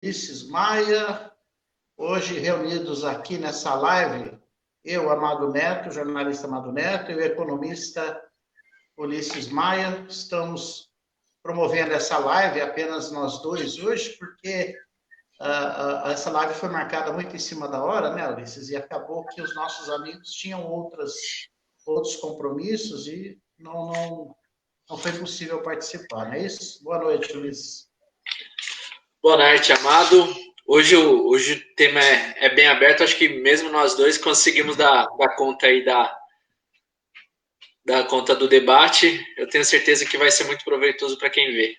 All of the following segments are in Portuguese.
Ulisses Maia, hoje reunidos aqui nessa live, eu, Amado Neto, jornalista Amado Neto, e o economista Ulisses Maia, estamos promovendo essa live, apenas nós dois hoje, porque essa live foi marcada muito em cima da hora, né, Ulisses? E acabou que os nossos amigos tinham outros compromissos e não foi possível participar, não é isso? Boa noite, Ulisses. Boa noite, Amado. Hoje o tema é bem aberto, acho que mesmo nós dois conseguimos dar conta aí da conta do debate. Eu tenho certeza que vai ser muito proveitoso para quem vê.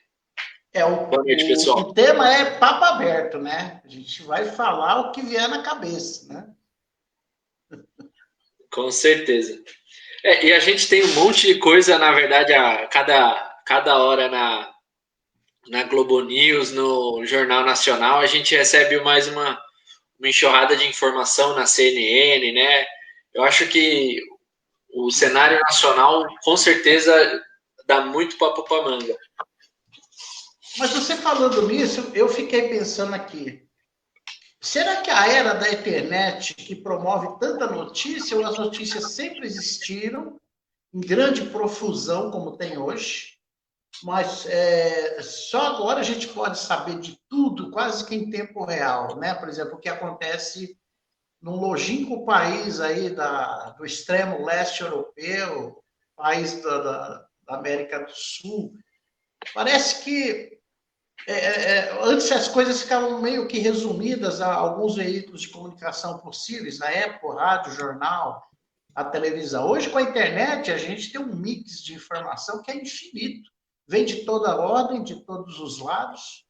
Boa noite, pessoal. O tema é papo aberto, né? A gente vai falar o que vier na cabeça, né? Com certeza. E a gente tem um monte de coisa, na verdade, a cada hora na Globo News, no Jornal Nacional, a gente recebe mais uma enxurrada de informação na CNN, né? Eu acho que o cenário nacional, com certeza, dá muito papo para manga. Mas você falando nisso, eu fiquei pensando aqui. Será que a era da internet que promove tanta notícia, ou as notícias sempre existiram, em grande profusão, como tem hoje, mas só agora a gente pode saber de tudo, quase que em tempo real, né? Por exemplo, o que acontece num longínquo país aí do extremo leste europeu, país da América do Sul. Parece que antes as coisas ficavam meio que resumidas a alguns veículos de comunicação possíveis, na época, o rádio, o jornal, a televisão. Hoje, com a internet, a gente tem um mix de informação que é infinito. Vem de toda ordem, de todos os lados,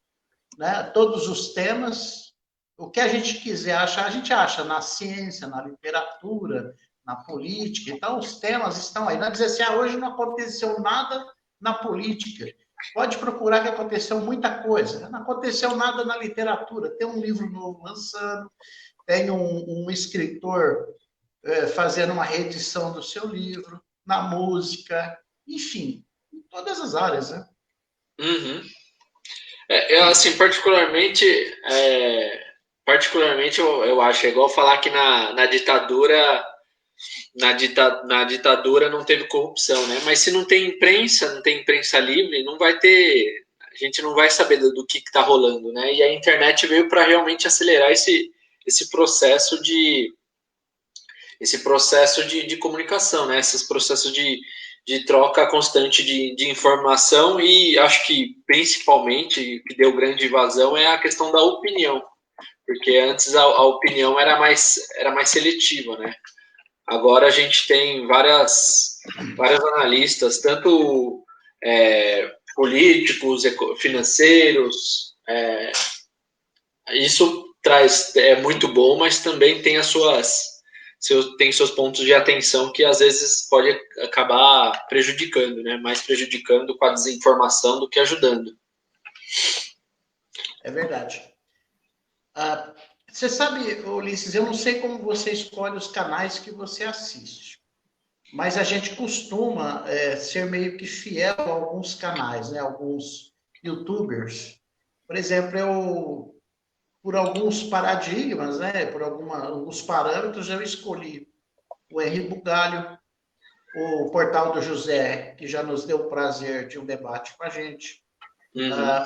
né? Todos os temas. O que a gente quiser achar, a gente acha na ciência, na literatura, na política. Então, os temas estão aí. Não é dizer assim, hoje não aconteceu nada na política. Pode procurar que aconteceu muita coisa. Não aconteceu nada na literatura. Tem um livro novo lançando, tem um escritor fazendo uma reedição do seu livro, na música, enfim, em todas as áreas, né? Uhum. Assim, particularmente eu acho, é igual falar que na ditadura na ditadura não teve corrupção, né? Mas se não tem imprensa livre, não vai ter, a gente não vai saber do que está rolando, né? E a internet veio para realmente acelerar esse processo de comunicação, né? Esses processos de troca constante de informação e acho que principalmente o que deu grande vazão é a questão da opinião, porque antes a opinião era mais seletiva, né? Agora a gente tem vários analistas, tanto políticos, financeiros. Isso é muito bom, mas também tem seus pontos de atenção que às vezes pode acabar prejudicando, né? Mais prejudicando com a desinformação do que ajudando. É verdade. Você sabe, Ulisses, eu não sei como você escolhe os canais que você assiste, mas a gente costuma ser meio que fiel a alguns canais, né? Alguns YouTubers. Por exemplo, por alguns paradigmas, né? Por alguns parâmetros, eu escolhi o Henri Bugalho, o Portal do José, que já nos deu o prazer de um debate com a gente,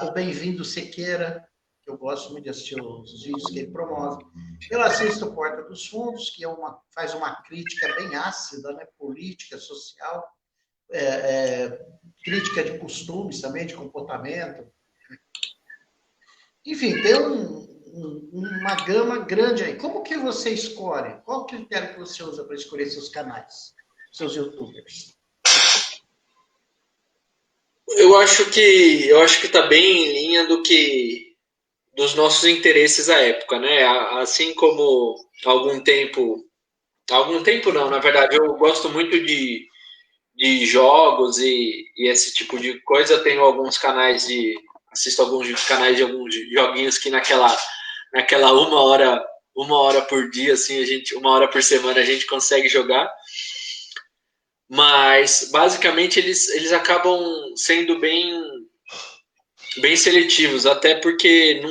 o Bem-vindo Sequeira, que eu gosto muito de assistir os vídeos que ele promove. Eu assisto o Porta dos Fundos, que faz uma crítica bem ácida, né? Política, social, crítica de costumes também, de comportamento. Enfim, tem uma gama grande aí. Como que você escolhe? Qual o critério que você usa para escolher seus canais, seus YouTubers? Eu acho que está bem em linha dos nossos interesses à época, né? Assim como algum tempo não, na verdade, eu gosto muito de jogos e esse tipo de coisa. Eu tenho assisto alguns canais de alguns joguinhos que naquela uma hora por dia, assim, uma hora por semana a gente consegue jogar. Mas basicamente eles acabam sendo bem seletivos, até porque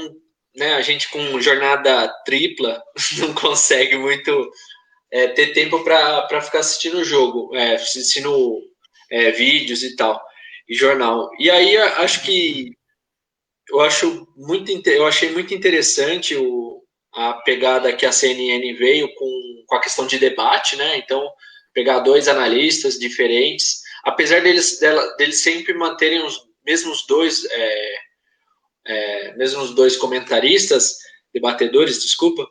né, a gente com jornada tripla não consegue muito ter tempo para ficar assistindo o jogo, assistindo vídeos e tal, e jornal. E aí acho que eu achei muito interessante a pegada que a CNN veio com a questão de debate, né? Então, pegar dois analistas diferentes, apesar deles sempre manterem os mesmos dois comentaristas, debatedores, desculpa,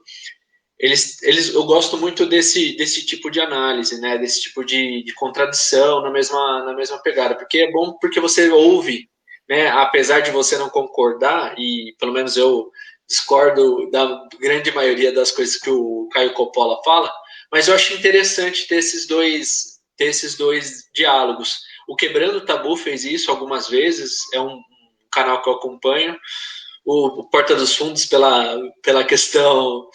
eu gosto muito desse tipo de análise, né? Desse tipo de contradição na mesma pegada, porque é bom porque você ouve, né? Apesar de você não concordar, e pelo menos eu discordo da grande maioria das coisas que o Caio Coppola fala, mas eu acho interessante ter esses dois diálogos. O Quebrando o Tabu fez isso algumas vezes, é um canal que eu acompanho. O Porta dos Fundos, pela questão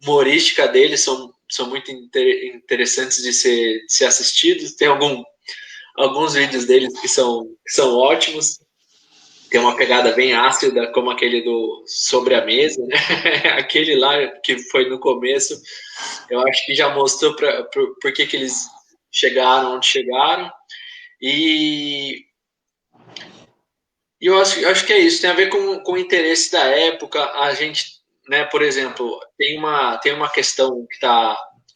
humorística deles, são muito interessantes de ser assistidos. Tem alguns vídeos deles que são ótimos. Tem uma pegada bem ácida, como aquele do Sobre a Mesa, né? Aquele lá que foi no começo, eu acho que já mostrou por que eles chegaram onde chegaram. E eu acho que é isso, tem a ver com o interesse da época. A gente, né, por exemplo, tem uma questão que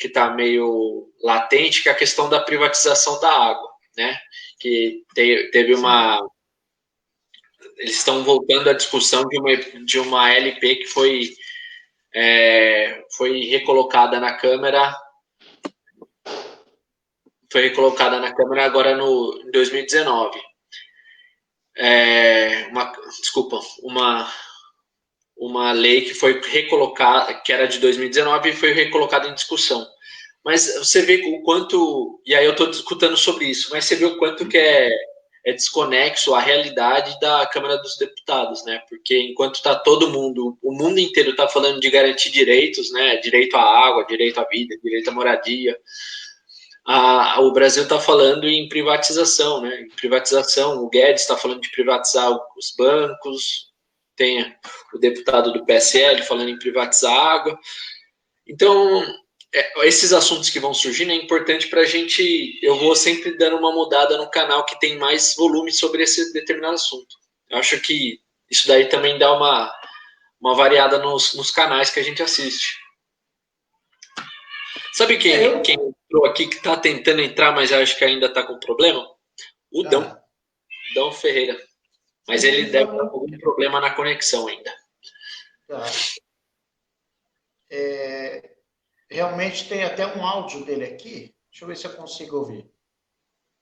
tá meio latente, que é a questão da privatização da água, né? Que teve uma. Eles estão voltando à discussão de uma LP que foi recolocada na Câmara. Foi recolocada na Câmara agora em 2019. Desculpa, uma lei que foi recolocada, que era de 2019 e foi recolocada em discussão. Mas você vê o quanto, e aí eu estou discutindo sobre isso, mas você vê o quanto que é desconexo a realidade da Câmara dos Deputados, né? Porque enquanto está todo mundo, o mundo inteiro está falando de garantir direitos, né? Direito à água, direito à vida, direito à moradia, o Brasil está falando em privatização, né? Em privatização, o Guedes está falando de privatizar os bancos, tem o deputado do PSL falando em privatizar a água. Então, esses assuntos que vão surgindo é importante para a gente. Eu vou sempre dando uma mudada no canal que tem mais volume sobre esse determinado assunto. Eu acho que isso daí também dá uma variada nos canais que a gente assiste. Sabe quem entrou aqui que está tentando entrar, mas acho que ainda está com problema? O Dão Ferreira. Mas ele deve estar com algum problema na conexão ainda. Realmente tem até um áudio dele aqui. Deixa eu ver se eu consigo ouvir.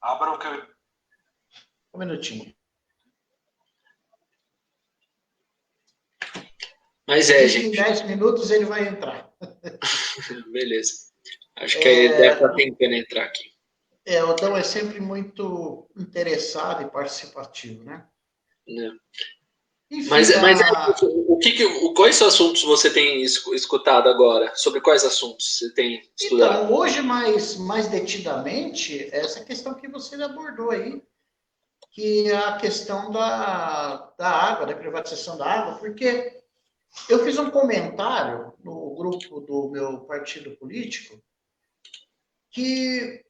Abra o que. Um minutinho. Mas gente. Em 10 minutos ele vai entrar. Beleza. Acho que ele deve estar tentando entrar aqui. O Dão é sempre muito interessado e participativo, né? Não. Enfim, mas quais assuntos você tem escutado agora? Sobre quais assuntos você tem estudado? Então, hoje, mais detidamente, essa questão que você abordou aí, que é a questão da água, da privatização da água, porque eu fiz um comentário no grupo do meu partido político que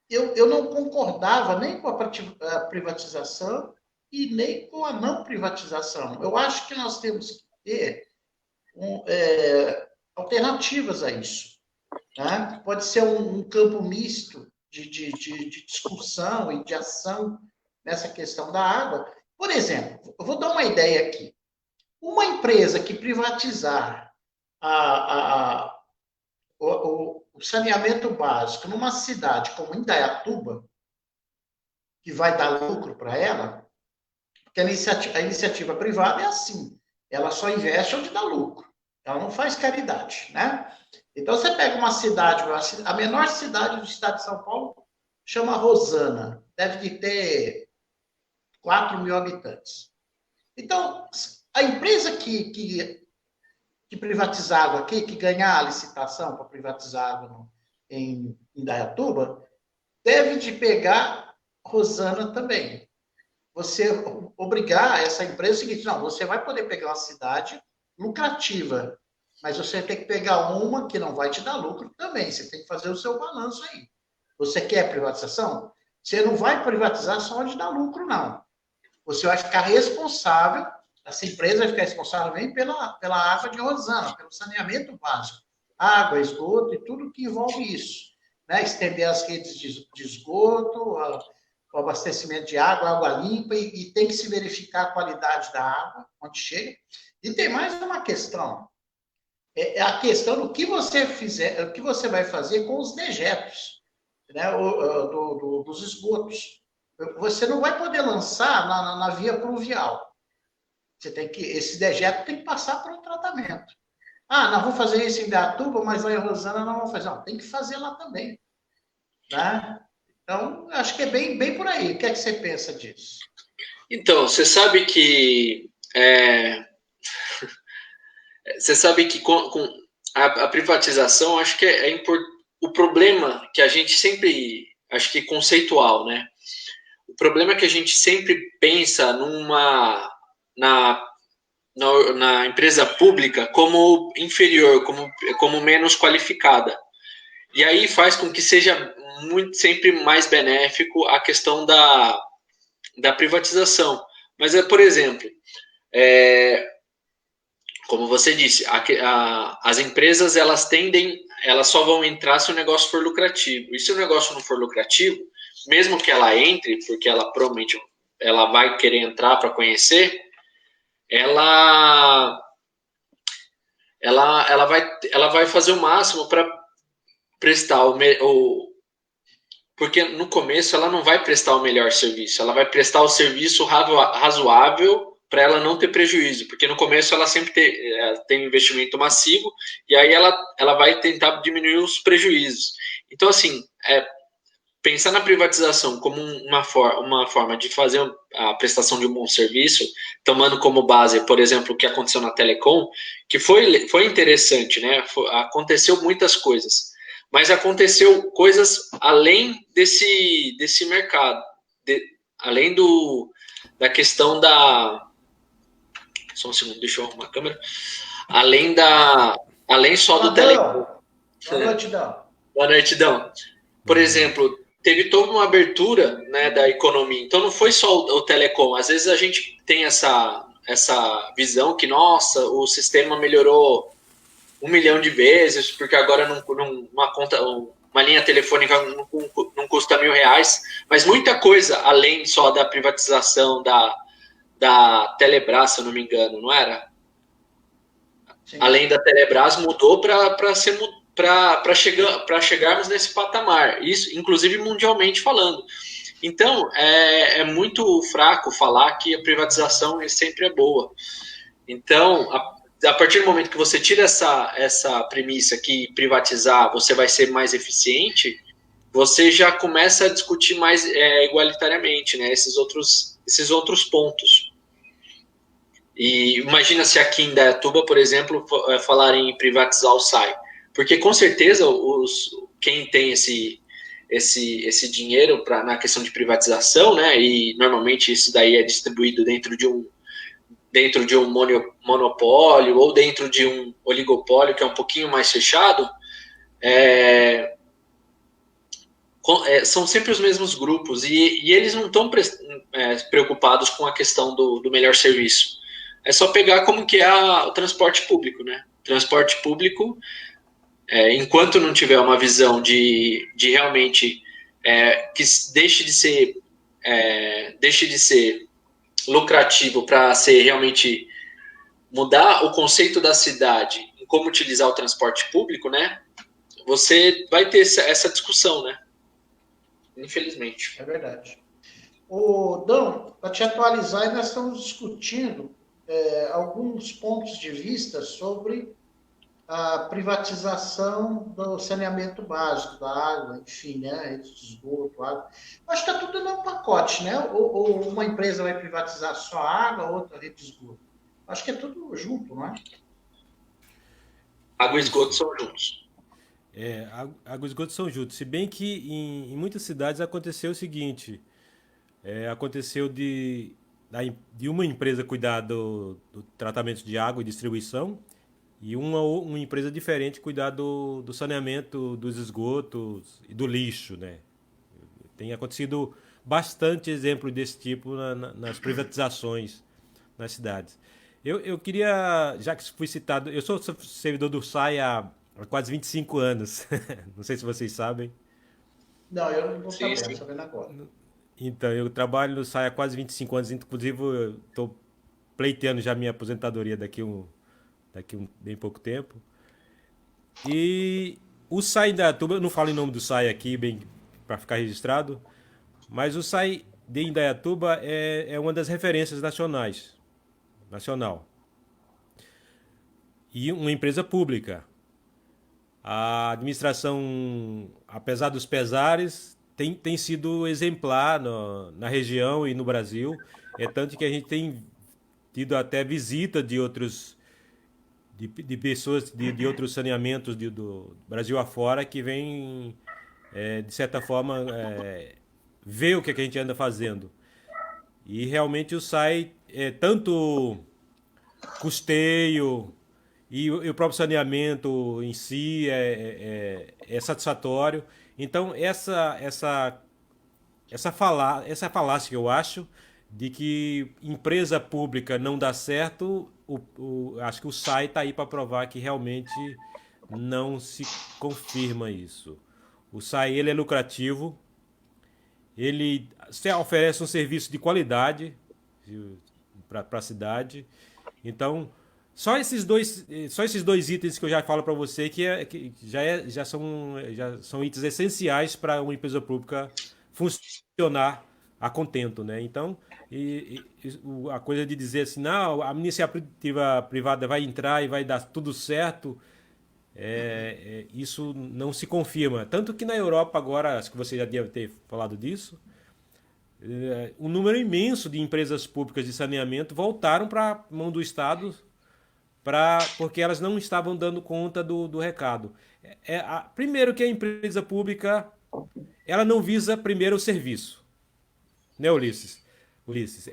eu não concordava nem com a privatização e nem com a não privatização. Eu acho que nós temos que ter alternativas a isso. Né? Pode ser um campo misto de discussão e de ação nessa questão da água. Por exemplo, eu vou dar uma ideia aqui. Uma empresa que privatizar o saneamento básico numa cidade como Indaiatuba, que vai dar lucro para ela, porque a iniciativa privada é assim, ela só investe onde dá lucro, ela não faz caridade, né? Então, você pega uma cidade, a menor cidade do estado de São Paulo chama Rosana, deve de ter 4 mil habitantes. Então, a empresa que privatizar água aqui, que ganhar a licitação para privatizar água em Indaiatuba, deve de pegar Rosana também. Você obrigar essa empresa o seguinte, não, você vai poder pegar uma cidade lucrativa. Mas você tem que pegar uma que não vai te dar lucro também. Você tem que fazer o seu balanço aí. Você quer privatização? Você não vai privatizar só onde dá lucro, não. Você vai ficar responsável, essa empresa vai ficar responsável também pela água de Rosana, pelo saneamento básico. Água, esgoto e tudo que envolve isso. Né? Estender as redes de esgoto, o abastecimento de água, água limpa, e tem que se verificar a qualidade da água, onde chega. E tem mais uma questão. É a questão do que você fizer, o que você vai fazer com os dejetos, né, dos esgotos. Você não vai poder lançar na via pluvial. Esse dejeto tem que passar por um tratamento. Ah, nós vamos fazer isso em Datuba, mas lá em Rosana não vamos fazer. Não, tem que fazer lá também. Né? Então, acho que é bem por aí. O que é que você pensa disso? Então, você sabe que com a privatização, acho que o problema que a gente sempre, acho que conceitual, né? O problema é que a gente sempre pensa na empresa pública como inferior, como menos qualificada. E aí faz com que seja sempre mais benéfico a questão da privatização. Mas, por exemplo, como você disse, as empresas elas só vão entrar se o negócio for lucrativo. E se o negócio não for lucrativo, mesmo que ela entre, porque ela provavelmente ela vai querer entrar para conhecer, ela vai fazer o máximo para prestar porque no começo ela não vai prestar o melhor serviço, ela vai prestar o serviço razoável para ela não ter prejuízo, porque no começo ela sempre tem investimento massivo e aí ela vai tentar diminuir os prejuízos. Então, assim, pensar na privatização como uma forma de fazer a prestação de um bom serviço, tomando como base, por exemplo, o que aconteceu na Telecom, que foi interessante, né? Aconteceu muitas coisas, mas aconteceu coisas além desse mercado, além da questão da... Só um segundo, deixa eu arrumar a câmera. Além só do Telecom. Boa noite, Dão. Boa noite, Dão. Por exemplo, teve toda uma abertura, né, da economia. Então não foi só o telecom. Às vezes a gente tem essa visão que, nossa, o sistema melhorou 1 milhão de vezes, porque agora uma linha telefônica não custa R$1.000, mas muita coisa além só da privatização da Telebrás, se eu não me engano, não era? Sim. Além da Telebrás, mudou para chegarmos nesse patamar, isso, inclusive mundialmente falando. Então, é muito fraco falar que a privatização sempre é boa. Então, a partir do momento que você tira essa premissa que privatizar você vai ser mais eficiente, você já começa a discutir mais igualitariamente, né, esses outros pontos. E imagina se aqui em Dayatuba, por exemplo, falarem em privatizar o SAI. Porque com certeza quem tem esse dinheiro na questão de privatização, né, e normalmente isso daí é distribuído dentro de um monopólio ou dentro de um oligopólio que é um pouquinho mais fechado, são sempre os mesmos grupos e eles não estão preocupados com a questão do melhor serviço. É só pegar como que é o transporte público, né? Transporte público, enquanto não tiver uma visão de realmente que deixe de ser lucrativo para ser realmente mudar o conceito da cidade em como utilizar o transporte público, né? Você vai ter essa discussão, né? Infelizmente. É verdade. Dão, para te atualizar, nós estamos discutindo alguns pontos de vista sobre a privatização do saneamento básico, da água, enfim, né, esgoto, água. Acho que está tudo no pacote, né? Ou uma empresa vai privatizar só a água, outra rede de esgoto. Acho que é tudo junto, não é? Água e esgoto são juntos. Água e esgoto são juntos. Se bem que em muitas cidades aconteceu o seguinte, aconteceu de de uma empresa cuidar do tratamento de água e distribuição e uma empresa diferente cuidar do saneamento dos esgotos e do lixo, né? Tem acontecido bastante exemplo desse tipo nas privatizações nas cidades. Eu queria, já que fui citado, eu sou servidor do SAI há quase 25 anos. Não sei se vocês sabem. Não, eu não vou Sim, saber, sim. sabendo agora. Então, eu trabalho no SAI há quase 25 anos, inclusive eu estou pleiteando já minha aposentadoria daqui bem pouco tempo. E o SAI da Indaiatuba, eu não falo em nome do SAI aqui, bem para ficar registrado, mas o SAI de Indaiatuba é uma das referências nacional. E uma empresa pública. A administração, apesar dos pesares, tem sido exemplar na região e no Brasil. É tanto que a gente tem tido até visita de pessoas de outros saneamentos do Brasil afora que vêm, de certa forma, ver o que a gente anda fazendo. E realmente o SAI é tanto custeio e o próprio saneamento em si é satisfatório. Então, essa falácia que eu acho de que empresa pública não dá certo, acho que o SAI está aí para provar que realmente não se confirma isso. O SAI ele é lucrativo, ele oferece um serviço de qualidade para a cidade. Então, só esses dois itens que eu já falo para você que já são itens essenciais para uma empresa pública funcionar a contento, né? Então, a coisa de dizer assim, não, a iniciativa privada vai entrar e vai dar tudo certo, isso não se confirma. Tanto que na Europa agora, acho que você já deve ter falado disso, um número imenso de empresas públicas de saneamento voltaram para a mão do Estado porque elas não estavam dando conta do recado. Primeiro que a empresa pública ela não visa primeiro o serviço, né, Ulisses?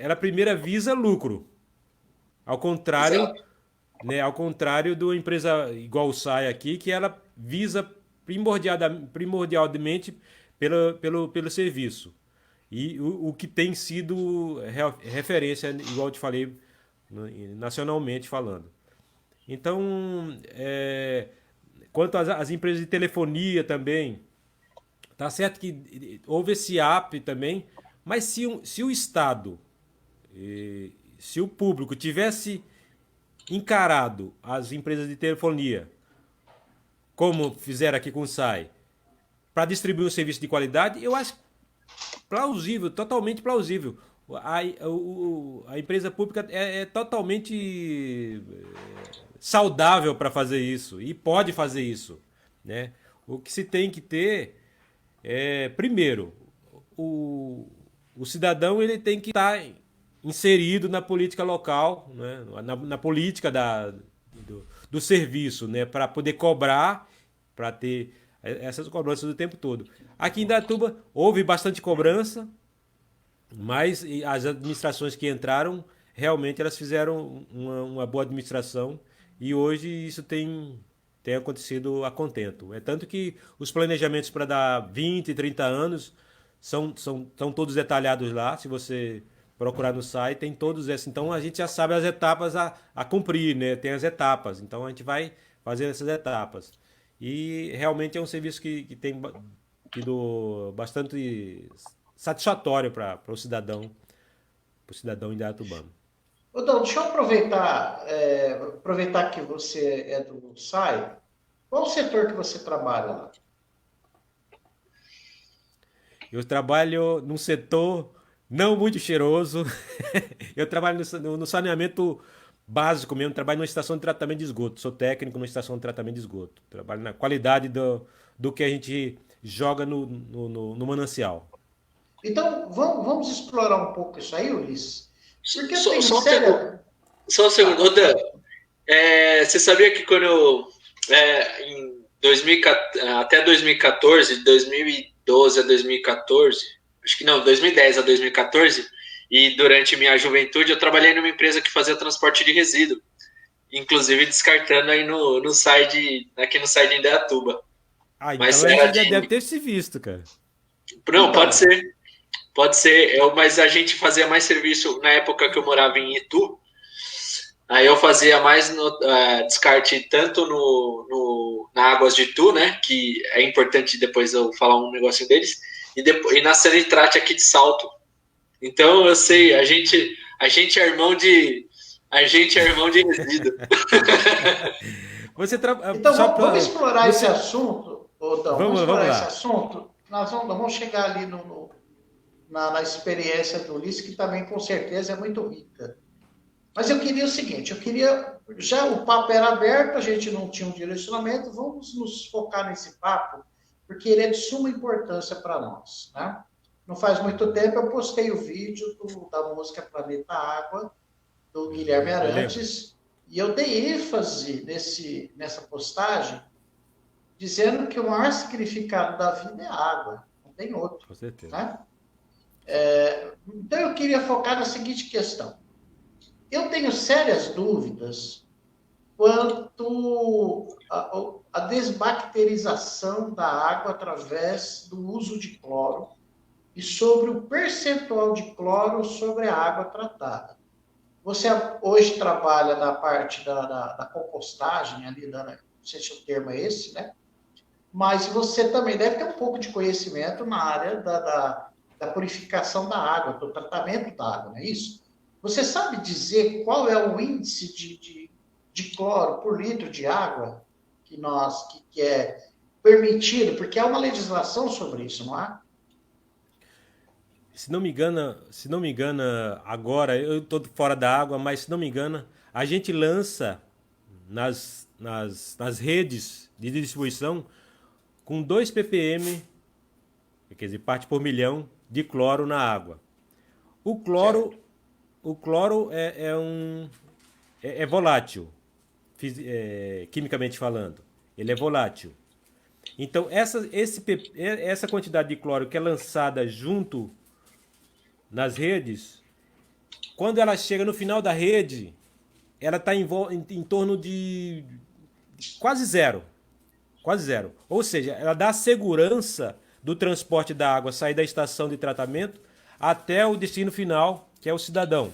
Ela primeiro visa lucro. Ao contrário, Exato. né, ao contrário de uma empresa igual o SAI aqui, que ela visa primordialmente pelo serviço. E o que tem sido referência, igual eu te falei, nacionalmente falando. Então, quanto às empresas de telefonia também, tá certo que houve esse app também, mas se o Estado, se o público tivesse encarado as empresas de telefonia, como fizeram aqui com o SAI, para distribuir um serviço de qualidade, eu acho plausível, totalmente plausível. A empresa pública é totalmente saudável para fazer isso e pode fazer isso, né? O que se tem que ter primeiro, o cidadão ele tem que estar inserido na política local, né? na política do serviço, né? Para poder cobrar, para ter essas cobranças o tempo todo. Aqui em Indaiatuba houve bastante cobrança, mas as administrações que entraram, realmente elas fizeram uma boa administração e hoje isso tem acontecido a contento. É tanto que os planejamentos para dar 20, 30 anos são todos detalhados lá. Se você procurar no site, tem todos esses. Então a gente já sabe as etapas a cumprir, né? Tem as etapas. Então a gente vai fazendo essas etapas. E realmente é um serviço que tem sido bastante satisfatório para o cidadão indaiatubano. Dom, deixa eu aproveitar que você é do SAI. Qual o setor que você trabalha lá? Eu trabalho num setor não muito cheiroso. Eu trabalho no saneamento básico mesmo. Trabalho numa estação de tratamento de esgoto. Sou técnico numa estação de tratamento de esgoto. Trabalho na qualidade do que a gente joga no manancial. Então, vamos explorar um pouco isso aí, Ulisses? Porque Só tem um séria... Só um segundo. Ô, Dan, você sabia que quando até 2014, 2012 a 2014, acho que não, 2010 a 2014, E durante minha juventude eu trabalhei numa empresa que fazia transporte de resíduo, inclusive descartando aí no site, aqui no site de Indaiatuba. Ah, Mas então a era gente já deve ter se visto, cara. Não, pode Então, ser. Pode ser, mas a gente fazia mais serviço na época que eu morava em Itu. Aí eu fazia mais descarte tanto na Águas de Itu, né? Que é importante depois eu falar um negocinho deles, e na Sanitrate aqui de Salto. Então eu sei, a gente é irmão de resíduo. Você então só vamos explorar esse você assunto, Odão, vamos vamos explorar esse lá. assunto. Nós vamos chegar ali na experiência do Ulisses, que também com certeza é muito rica. Mas eu queria o seguinte, já o papo era aberto, a gente não tinha um direcionamento, vamos nos focar nesse papo, porque ele é de suma importância para nós, né? Não faz muito tempo eu postei o vídeo da música Planeta Água, do Guilherme Eu lembro, Arantes, e eu dei ênfase nessa postagem, dizendo que o maior significado da vida é a água, não tem outro, com certeza. né? Então eu queria focar na seguinte questão. Eu tenho sérias dúvidas quanto à desbacterização da água através do uso de cloro e sobre o percentual de cloro sobre a água tratada. Você hoje trabalha na parte da compostagem, ali, não sei se o termo é esse, né? Mas você também deve ter um pouco de conhecimento na área da purificação da água, do tratamento da água, não é isso? Você sabe dizer qual é o índice de cloro por litro de água que é permitido? Porque há uma legislação sobre isso, não há? Se não me engana, agora eu estou fora da água, mas se não me engana, a gente lança nas redes de distribuição com 2 ppm, quer dizer, parte por milhão de cloro na água. O cloro, Certo. o cloro é volátil, quimicamente falando. Ele é volátil. Então, essa quantidade de cloro que é lançada junto nas redes, quando ela chega no final da rede, ela está em torno de quase zero. Quase zero. Ou seja, ela dá a segurança do transporte da água sair da estação de tratamento até o destino final, que é o cidadão.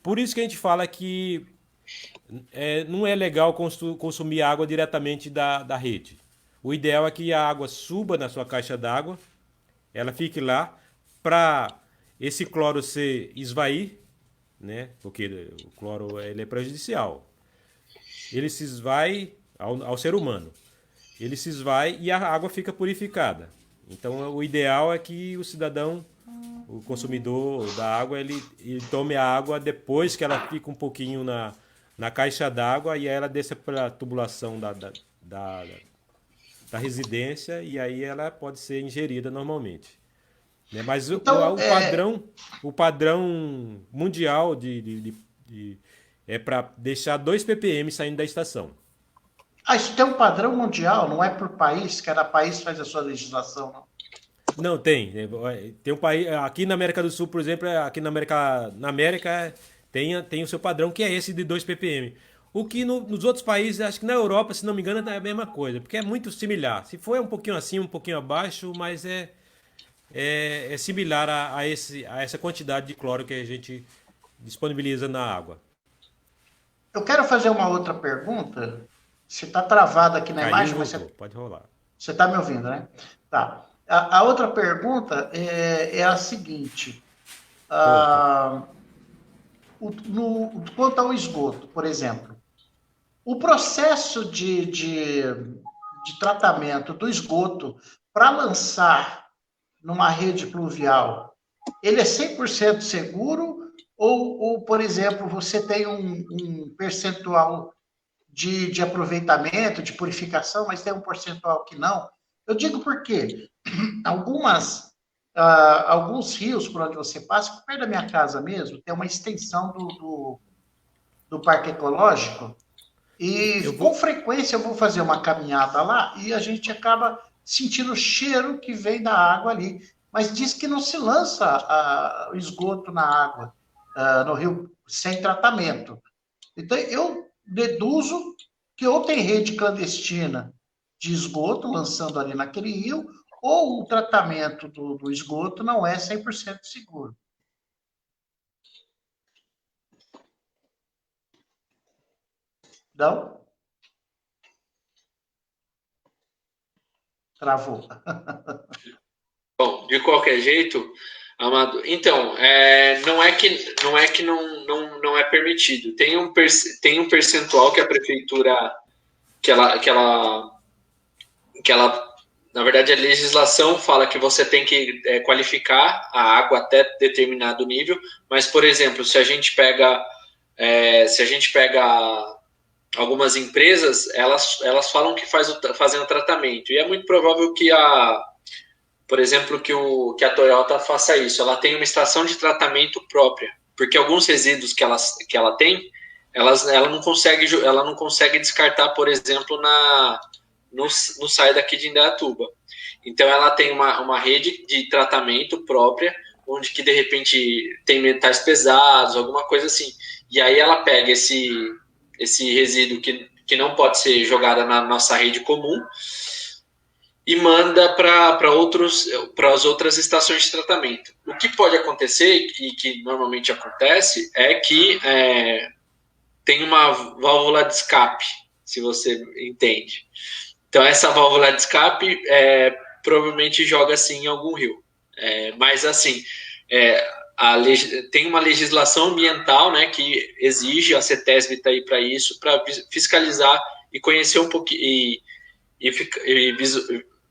Por isso que a gente fala que não é legal consumir água diretamente da rede. O ideal é que a água suba na sua caixa d'água, ela fique lá para esse cloro se esvair, né? Porque o cloro ele é prejudicial. Ele se esvai ao ser humano. Ele se esvai e a água fica purificada. Então o ideal é que o cidadão, o consumidor da água, ele tome a água depois que ela fica um pouquinho na caixa d'água e aí ela desça pela tubulação da residência e aí ela pode ser ingerida normalmente. Né? Mas Então, o padrão mundial é para deixar 2 ppm saindo da estação. Isso tem um padrão mundial, não é por país, cada país faz a sua legislação, não? Não, tem. Tem um país. Aqui na América do Sul, por exemplo, aqui na América tem o seu padrão, que é esse de 2 ppm. O que nos outros países, acho que na Europa, se não me engano, é a mesma coisa, porque é muito similar. Se for um pouquinho acima, um pouquinho abaixo, mas é similar a essa quantidade de cloro que a gente disponibiliza na água. Eu quero fazer uma outra pergunta. Você está travado aqui na Caiu, imagem, mas voltou. Pode rolar. você está me ouvindo, né? Tá. A outra pergunta é a seguinte. Quanto ao esgoto, por exemplo, o processo de tratamento do esgoto para lançar numa rede pluvial, ele é 100% seguro? Ou, por exemplo, você tem um percentual de aproveitamento, de purificação, mas tem um percentual que não? Eu digo porque alguns rios por onde você passa, perto da minha casa mesmo, tem uma extensão do Parque Ecológico, e com frequência eu vou fazer uma caminhada lá e a gente acaba sentindo o cheiro que vem da água ali. mas diz que não se lança o esgoto na água, no rio, sem tratamento. Então, eu deduzo que ou tem rede clandestina de esgoto lançando ali naquele rio, ou o tratamento do esgoto não é 100% seguro. Não? Travou. Bom, de qualquer jeito, Amado, então, não é que não é permitido. Tem um percentual que a prefeitura, que ela, na verdade, a legislação fala que você tem que qualificar a água até determinado nível, mas, por exemplo, se a gente pega algumas empresas, elas falam que fazem o tratamento, e é muito provável que por exemplo, que a Toyota faça isso. Ela tem uma estação de tratamento própria, porque alguns resíduos que ela tem, ela não consegue descartar, por exemplo, no SAI daqui de Indaiatuba. Então, ela tem uma rede de tratamento própria, onde que, de repente, tem metais pesados, alguma coisa assim. E aí ela pega esse resíduo que não pode ser jogado na nossa rede comum, e manda para as outras estações de tratamento. O que pode acontecer, e que normalmente acontece, é que tem uma válvula de escape, se você entende. Então, essa válvula de escape provavelmente joga assim em algum rio. Mas, assim, tem uma legislação ambiental, né, que exige, a CETESB está aí para isso, para fiscalizar e conhecer um pouquinho, e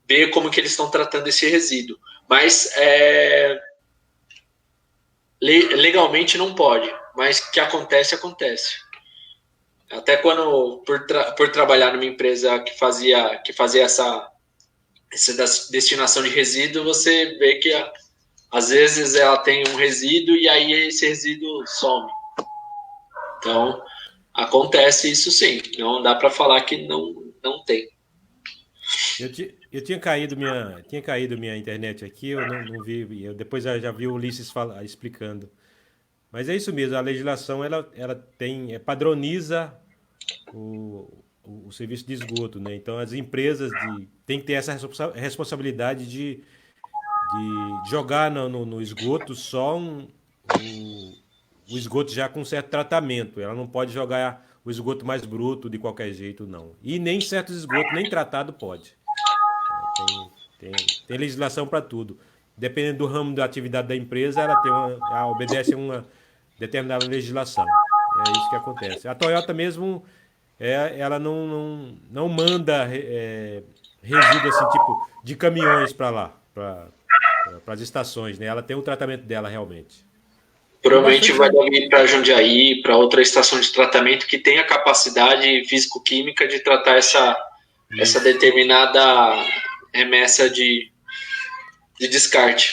ver como que eles estão tratando esse resíduo. Mas legalmente não pode, mas que acontece. Até quando, por trabalhar numa empresa que fazia essa destinação de resíduo, você vê que às vezes ela tem um resíduo e aí esse resíduo some. Então, acontece isso sim. Não dá para falar que não tem. Eu tinha caído minha internet aqui, eu não vi, depois eu já vi o Ulisses explicando. Mas é isso mesmo, a legislação ela padroniza o serviço de esgoto, né? Então as empresas têm que ter essa responsabilidade de jogar no esgoto só o esgoto já com certo tratamento. Ela não pode jogar o esgoto mais bruto de qualquer jeito, não. E nem certos esgotos, nem tratado pode. Tem legislação para tudo. Dependendo do ramo da atividade da empresa, ela obedece a uma determinada legislação. É isso que acontece. A Toyota mesmo, ela não manda resíduo assim, tipo, de caminhões para lá, para as estações, né? Ela tem o tratamento dela realmente. Provavelmente vai ir para Jundiaí, para outra estação de tratamento que tenha capacidade físico-química de tratar essa determinada remessa de descarte.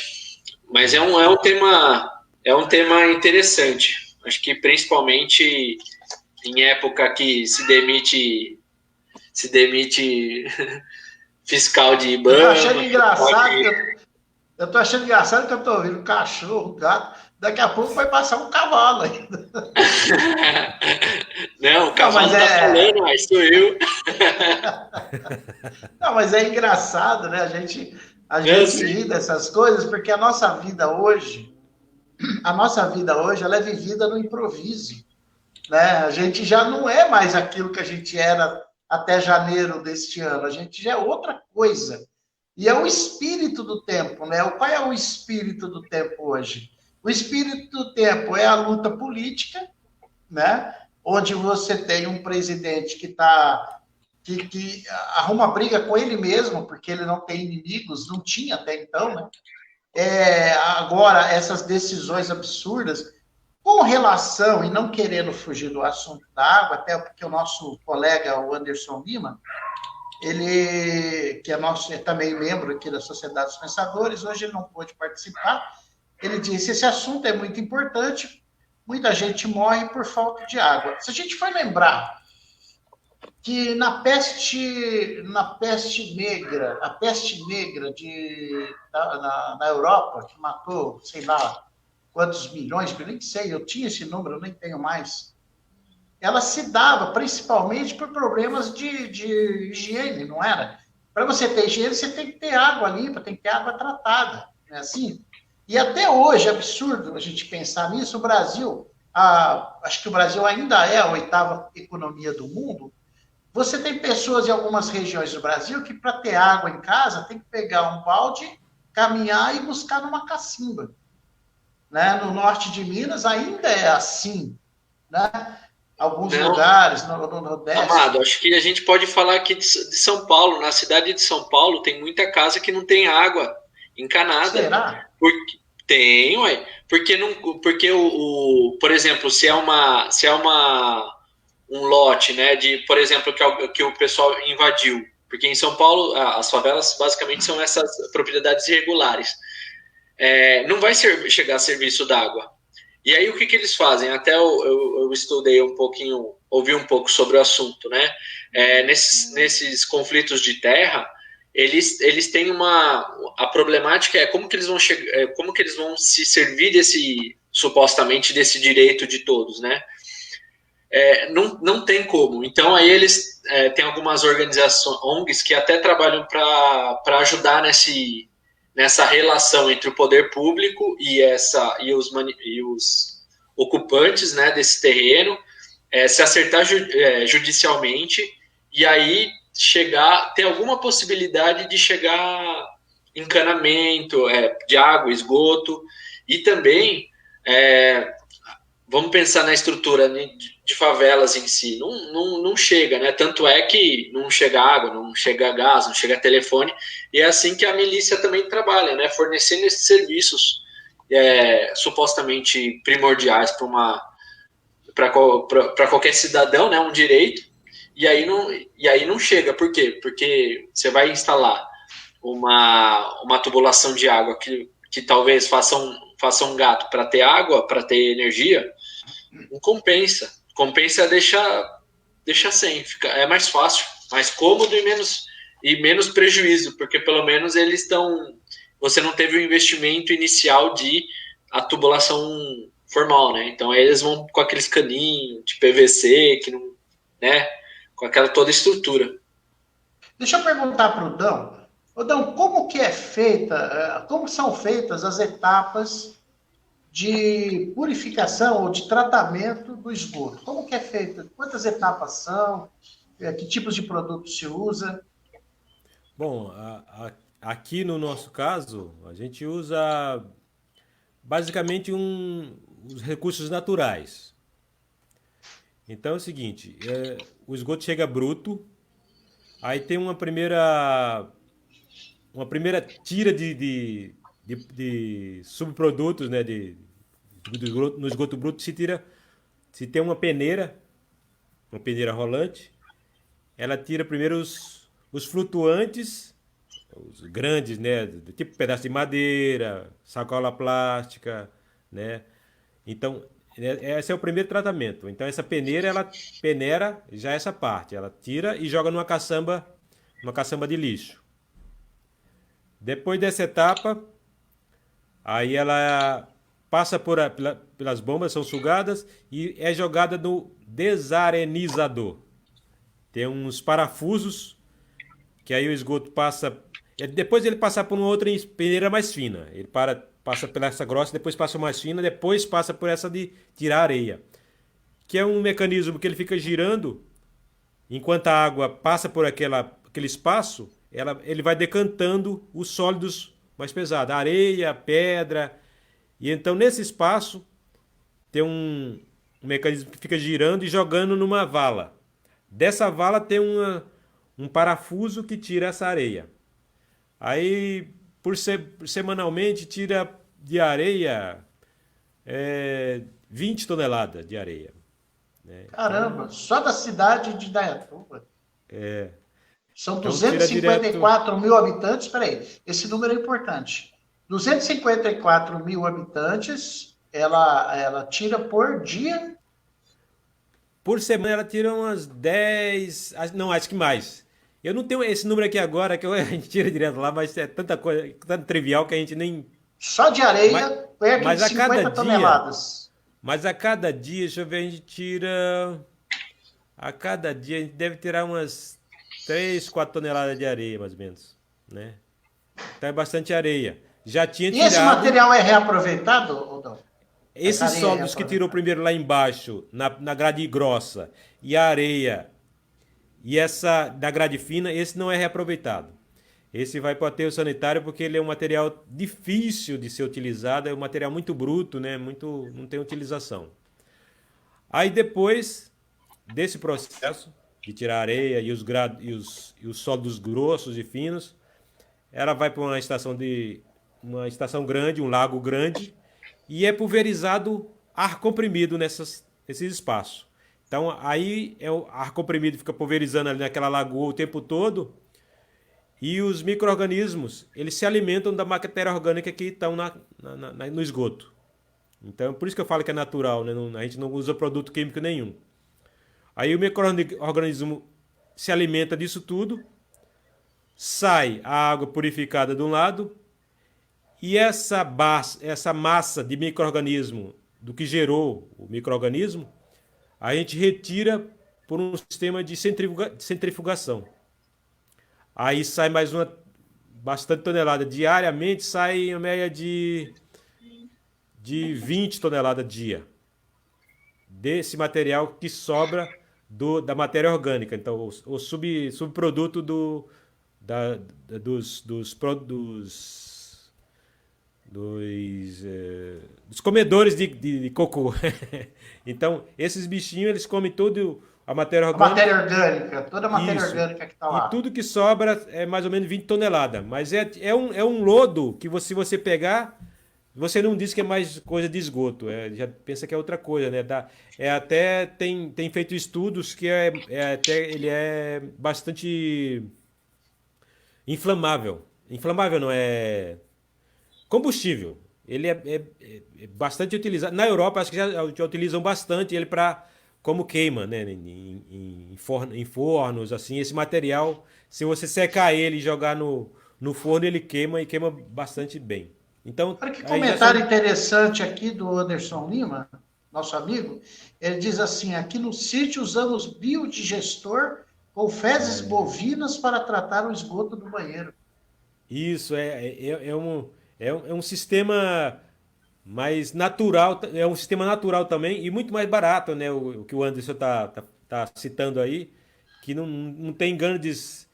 Mas é um tema interessante. Acho que principalmente em época que se demite fiscal de IBAMA. Eu tô achando engraçado que eu tô ouvindo cachorro, gato. Daqui a pouco vai passar um cavalo ainda. Não, o cavalo tá falando, mas sou eu. Não, mas é engraçado, né? A gente ri dessas coisas, porque a nossa vida hoje, ela é vivida no improviso, né? A gente já não é mais aquilo que a gente era até janeiro deste ano. A gente já é outra coisa. E é o espírito do tempo, né? Qual é o espírito do tempo hoje? O espírito do tempo é a luta política, né? Onde você tem um presidente que arruma briga com ele mesmo, porque ele não tem inimigos, não tinha até então, né? Agora, essas decisões absurdas, com relação, e não querendo fugir do assunto da água, até porque o nosso colega, o Anderson Lima, ele, que é também membro aqui da Sociedade dos Pensadores, hoje ele não pôde participar. Ele disse, esse assunto é muito importante, muita gente morre por falta de água. Se a gente for lembrar que na peste negra, a peste negra na Europa, que matou, sei lá, quantos milhões, eu nem sei, eu tinha esse número, eu nem tenho mais, ela se dava principalmente por problemas de higiene, não era? Para você ter higiene, você tem que ter água limpa, tem que ter água tratada, não é assim? E até hoje, é absurdo a gente pensar nisso, o Brasil, acho que o Brasil ainda é a 8ª economia do mundo. Você tem pessoas em algumas regiões do Brasil que, para ter água em casa, tem que pegar um balde, caminhar e buscar numa cacimba. Né? No norte de Minas ainda é assim. Né? Alguns lugares, no Nordeste. Amado, acho que a gente pode falar aqui de São Paulo. Na cidade de São Paulo tem muita casa que não tem água encanada. Será? Tem, ué. Porque por exemplo, se é um lote, né, de, por exemplo, que o pessoal invadiu, porque em São Paulo as favelas basicamente são essas propriedades irregulares, não vai chegar serviço d'água. E aí o que eles fazem? Até eu estudei um pouquinho, ouvi um pouco sobre o assunto, né? Nesses conflitos de terra, eles têm a problemática como que eles vão como que eles vão se servir supostamente desse direito de todos, né? Não tem como. Então, aí eles têm algumas organizações, ONGs, que até trabalham para ajudar nessa relação entre o poder público e os ocupantes, né, desse terreno, se acertar judicialmente, e aí ter alguma possibilidade de chegar encanamento de água, esgoto, e também vamos pensar na estrutura de favelas em si. Não chega, né? Tanto é que não chega água, não chega gás, não chega telefone. E é assim que a milícia também trabalha, né? Fornecendo esses serviços supostamente primordiais para qualquer cidadão, né? Um direito. E aí não chega. Por quê? Porque você vai instalar uma tubulação de água que talvez faça um gato para ter água, para ter energia. Não compensa. Compensa deixa sem. É mais fácil, mais cômodo e menos prejuízo, porque pelo menos você não teve o investimento inicial a tubulação formal, né? Então aí eles vão com aqueles caninhos de PVC, que não, né? Com aquela toda estrutura. Deixa eu perguntar para o Dão. Dão, como são feitas as etapas de purificação ou de tratamento do esgoto? Como que é feito? Quantas etapas são? Que tipos de produto se usa? Bom, aqui no nosso caso, a gente usa basicamente os recursos naturais. Então é o seguinte, o esgoto chega bruto, aí tem uma primeira tira de subprodutos, né, no esgoto bruto se tem uma peneira rolante, ela tira primeiro os flutuantes, os grandes, né, tipo pedaço de madeira, sacola plástica, né? Então, esse é o primeiro tratamento. Então, essa peneira, ela peneira já essa parte, ela tira e joga numa caçamba de lixo. Depois dessa etapa, aí ela passa pelas bombas, são sugadas e é jogada no desarenizador. Tem uns parafusos que aí o esgoto passa. Depois ele passa por uma outra peneira mais fina. Ele passa por essa grossa, depois passa mais fina, depois passa por essa de tirar areia. Que é um mecanismo que ele fica girando enquanto a água passa por aquele espaço. Ele vai decantando os sólidos mais pesados, areia, pedra. E então, nesse espaço, tem um mecanismo que fica girando e jogando numa vala. Dessa vala tem um parafuso que tira essa areia. Aí, semanalmente, tira de areia 20 toneladas de areia. Né? Caramba, só da cidade de Indaiatuba. São Então, 254 mil habitantes. Peraí, esse número é importante. 254 mil habitantes, ela tira por dia? Por semana ela tira umas 10, não, acho que mais. Eu não tenho esse número aqui agora, que a gente tira direto lá, mas é tanta coisa, tanto trivial que a gente nem. Só de Mas, areia, perto de mas a cada 50 dia, toneladas. mas a cada dia, deixa eu ver, a gente tira. A cada dia a gente deve tirar umas 3, 4 toneladas de areia, mais ou menos, né? Então é bastante areia. Já tinha E esse tirado. material é reaproveitado, ou não? Essa Esses areia é sólidos que tirou reaproveitada? primeiro lá embaixo, na grade grossa, e a areia, e essa da grade fina, esse não é reaproveitado. Esse vai para o aterro sanitário porque ele é um material difícil de ser utilizado, é um material muito bruto, né? Muito, não tem utilização. Aí depois desse processo de tirar a areia e os sólidos grossos e finos, ela vai para uma estação grande, um lago grande, e é pulverizado ar comprimido nesses espaços. Então aí o ar comprimido fica pulverizando ali naquela lagoa o tempo todo e os micro-organismos eles se alimentam da matéria orgânica que estão no esgoto. Então por isso que eu falo que é natural, né? A gente não usa produto químico nenhum. Aí o micro-organismo se alimenta disso tudo, sai a água purificada de um lado e essa massa de micro-organismo do que gerou o micro-organismo, a gente retira por um sistema de centrifugação. Aí sai mais uma bastante tonelada. Diariamente sai em média de 20 toneladas dia desse material que sobra da matéria orgânica. Então, o subproduto da, dos comedores de cocô. Então, esses bichinhos, eles comem tudo a matéria A matéria orgânica. orgânica, toda a matéria Isso. orgânica que está E lá. tudo que sobra é mais ou menos 20 toneladas. Mas é um lodo que se você pegar, você não diz que é mais coisa de esgoto. Já pensa que é outra coisa, né? Até tem feito estudos que ele é bastante inflamável. Inflamável não é combustível. Ele é bastante utilizado. Na Europa, acho que já utilizam bastante ele para como queima, né? Em fornos, assim. Esse material, se você secar ele e jogar no forno, ele queima e queima bastante bem. Então, Olha que aí já comentário são. interessante aqui do Anderson Lima, nosso amigo. Ele diz assim: aqui no sítio usamos biodigestor com fezes bovinas para tratar o esgoto do banheiro. Isso é um sistema mais natural, é um sistema natural também e muito mais barato, né? O que o Anderson tá citando aí, que não tem grandes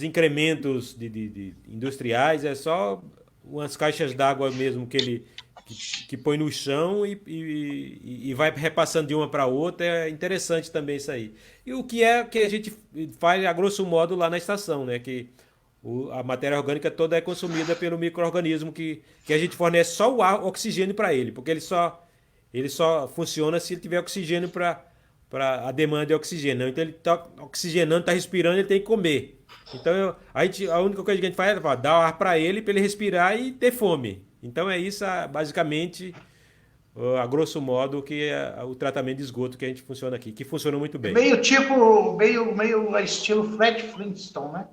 incrementos de industriais, é só umas caixas d'água mesmo que põe no chão e vai repassando de uma para outra. É interessante também isso aí. E o que a gente faz, a grosso modo, lá na estação, né? Que a matéria orgânica toda é consumida pelo micro-organismo que a gente fornece só o oxigênio para ele, porque ele só funciona se ele tiver oxigênio para a demanda de oxigênio. Então ele está oxigenando, está respirando, ele tem que comer. Então a única coisa que a gente faz é dar ar para ele respirar e ter fome. Então é isso basicamente, a grosso modo, que é o tratamento de esgoto que a gente funciona aqui, que funciona muito É bem. meio tipo, meio estilo Fred Flintstone, né?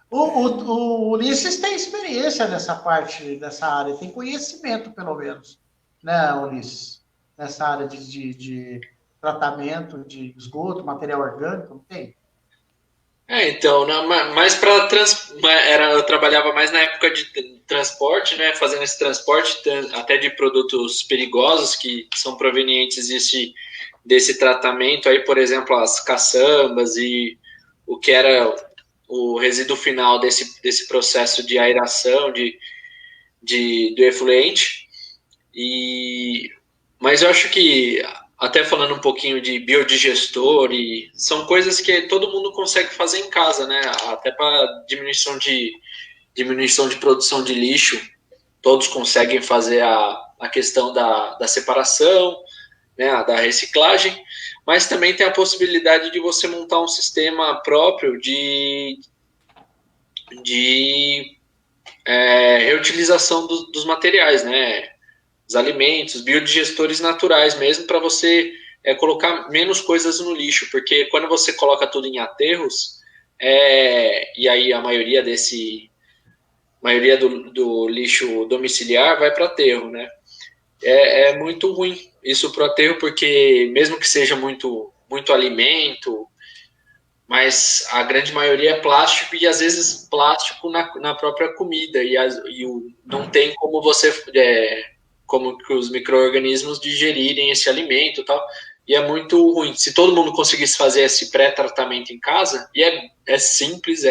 O Ulisses tem experiência nessa parte, dessa área, tem conhecimento, pelo menos, né, Ulisses? Nessa área de tratamento de esgoto, material orgânico, não tem? Então, mais para eu trabalhava mais na época de transporte, né, fazendo esse transporte até de produtos perigosos que são provenientes desse tratamento aí, por exemplo, as caçambas e o que era o resíduo final desse processo de aeração do efluente. Mas eu acho que, até falando um pouquinho de biodigestor, são coisas que todo mundo consegue fazer em casa, né? Até para diminuição de produção de lixo, todos conseguem fazer a questão da separação, né, da reciclagem, mas também tem a possibilidade de você montar um sistema próprio de reutilização dos materiais, né? os alimentos, biodigestores naturais mesmo, para você colocar menos coisas no lixo, porque quando você coloca tudo em aterros, e aí a maioria do lixo domiciliar vai para aterro, né? É muito ruim isso para o aterro, porque mesmo que seja muito alimento, mas a grande maioria é plástico, e às vezes plástico na própria comida, não tem como como que os micro-organismos digerirem esse alimento e tal, e é muito ruim. Se todo mundo conseguisse fazer esse pré-tratamento em casa, e é simples,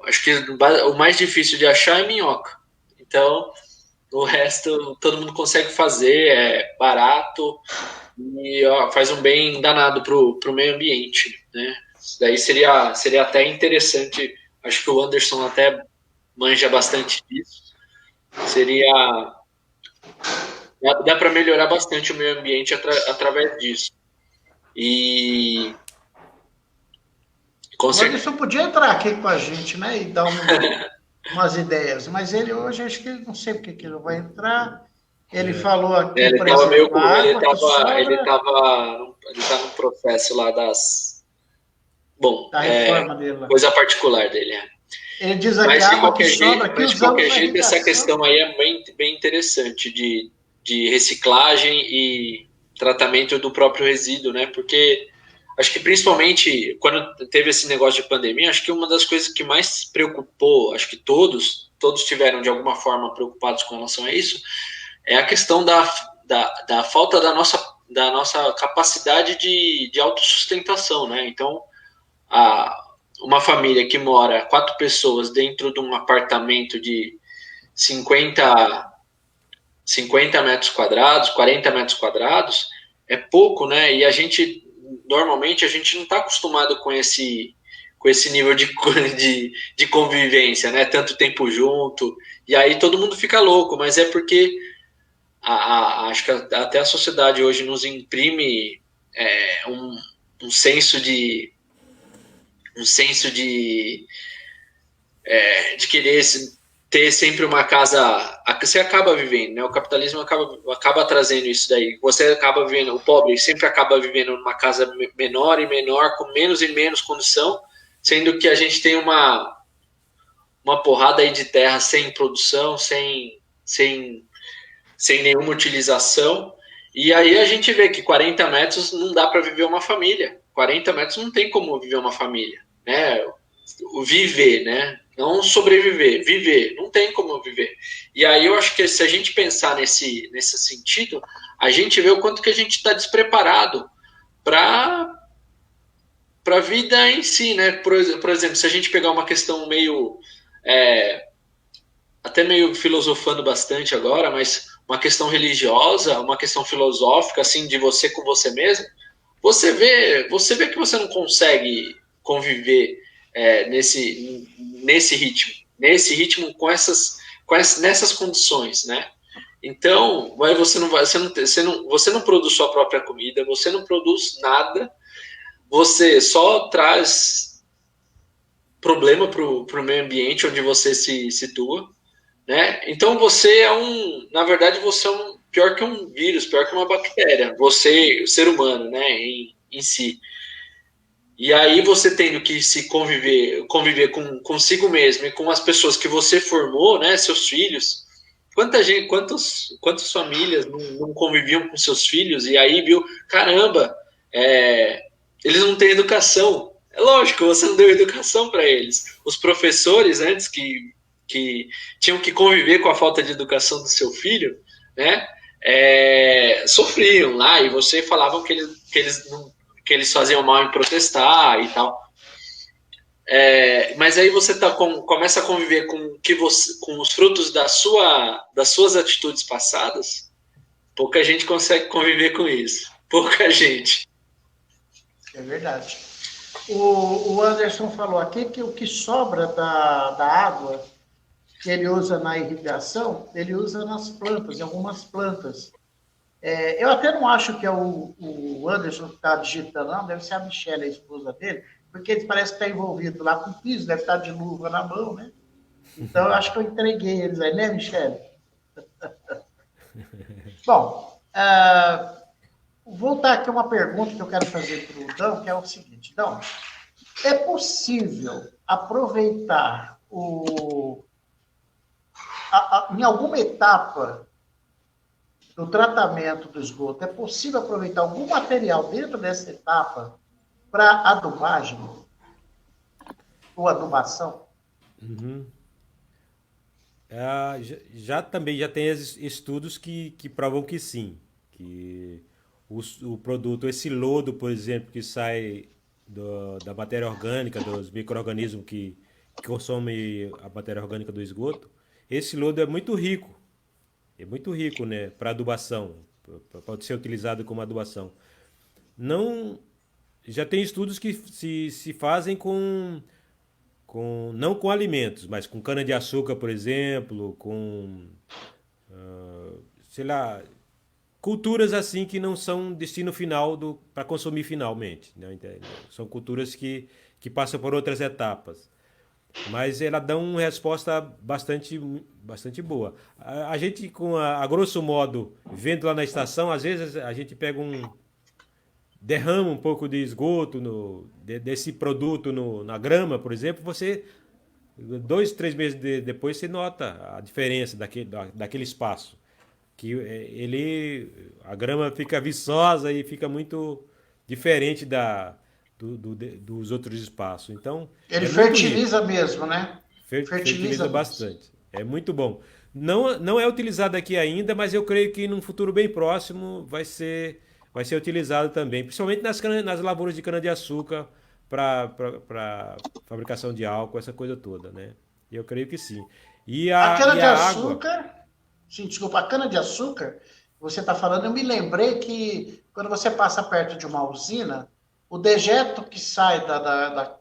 acho que o mais difícil de achar é minhoca. Então, o resto todo mundo consegue fazer, é barato, e faz um bem danado pro meio ambiente, né? Isso daí seria até interessante. Acho que o Anderson até manja bastante disso. Dá para melhorar bastante o meio ambiente através disso. E o Anderson podia entrar aqui com a gente, né, e dar umas ideias, mas ele hoje, acho que não sei porque que ele não vai entrar. Ele falou aqui, ele por estava exemplo, ele tá no processo lá da reforma dele lá. Coisa particular dele, Ele diz aqui, a água que sobra, que de qualquer jeito, essa questão aí é bem interessante de reciclagem e tratamento do próprio resíduo, né? Porque acho que principalmente quando teve esse negócio de pandemia, acho que uma das coisas que mais preocupou, acho que todos tiveram de alguma forma preocupados com relação a isso, é a questão da falta da nossa capacidade de autossustentação, né? Então, uma família que mora 4 pessoas dentro de um apartamento de 50 metros quadrados, 40 metros quadrados, é pouco, né? E normalmente, a gente não está acostumado com esse nível de convivência, né? Tanto tempo junto, e aí todo mundo fica louco, mas é porque acho que até a sociedade hoje nos imprime um senso de querer ter sempre uma casa. Você acaba vivendo, né? O capitalismo acaba trazendo isso daí. Você acaba vivendo, o pobre sempre acaba vivendo numa casa menor e menor, com menos e menos condição, sendo que a gente tem uma porrada aí de terra sem produção, sem nenhuma utilização, e aí a gente vê que 40 metros não dá para viver uma família. 40 metros não tem como viver uma família, né? Viver, né? Não sobreviver, viver, não tem como viver. E aí eu acho que se a gente pensar nesse sentido, a gente vê o quanto que a gente está despreparado para a vida em si, né? Por exemplo, se a gente pegar uma questão meio até meio filosofando bastante agora, mas uma questão religiosa, uma questão filosófica, assim, de você com você mesmo, você vê que você não consegue conviver nesse ritmo nessas condições, né? Então, você não produz sua própria comida, você não produz nada, você só traz problema para o meio ambiente onde você se situa, né? Então na verdade você é pior que um vírus, pior que uma bactéria, você, o ser humano, né, em si. E aí você tendo que se conviver consigo mesmo e com as pessoas que você formou, né, seus filhos. Quantas famílias não conviviam com seus filhos e aí viu, caramba, eles não têm educação. É lógico, você não deu educação para eles. Os professores antes que tinham que conviver com a falta de educação do seu filho, né, sofriam lá, e você falava que eles faziam mal em protestar e tal. Mas aí você começa a conviver com os frutos das suas atitudes passadas. Pouca gente consegue conviver com isso. Pouca gente. É verdade. O Anderson falou aqui que o que sobra da água que ele usa na irrigação, ele usa nas plantas, em algumas plantas. Eu até não acho que é o Anderson que está digitando, não, deve ser a Michelle, a esposa dele, porque ele parece que está envolvido lá com o piso, deve estar de luva na mão, né? Então, eu acho que eu entreguei eles aí, né, Michelle? Bom, voltar aqui uma pergunta que eu quero fazer para o Dão, que é o seguinte. Dão, é possível aproveitar em alguma etapa do tratamento do esgoto, é possível aproveitar algum material dentro dessa etapa para adubagem ou adubação? Uhum. Também já tem estudos que provam que sim, que o produto, esse lodo, por exemplo, que sai da matéria orgânica, dos micro-organismos que consomem a matéria orgânica do esgoto, esse lodo é muito rico, né, para adubação, pode ser utilizado como adubação. Não, já tem estudos que se fazem não com alimentos, mas com cana-de-açúcar, por exemplo, com, sei lá, culturas assim que não são destino final para consumir finalmente, né? São culturas que passam por outras etapas. Mas ela dá uma resposta bastante boa. A gente, a grosso modo, vendo lá na estação, às vezes a gente derrama um pouco de esgoto desse produto na grama, por exemplo, você 2, 3 meses depois você nota a diferença daquele espaço. Que a grama fica viçosa e fica muito diferente dos outros espaços. Então, Ele é muito rico. fertiliza mesmo, né? Fertiliza Fertiliza mesmo. bastante. É muito bom. Não é utilizado aqui ainda, mas eu creio que num futuro bem próximo vai ser utilizado também, principalmente nas lavouras de cana-de-açúcar para fabricação de álcool, essa coisa toda, né? Eu creio que sim. A E a água, cana-de-açúcar, sim, desculpa, a cana-de-açúcar, você está falando, eu me lembrei que quando você passa perto de uma usina, o dejeto que sai da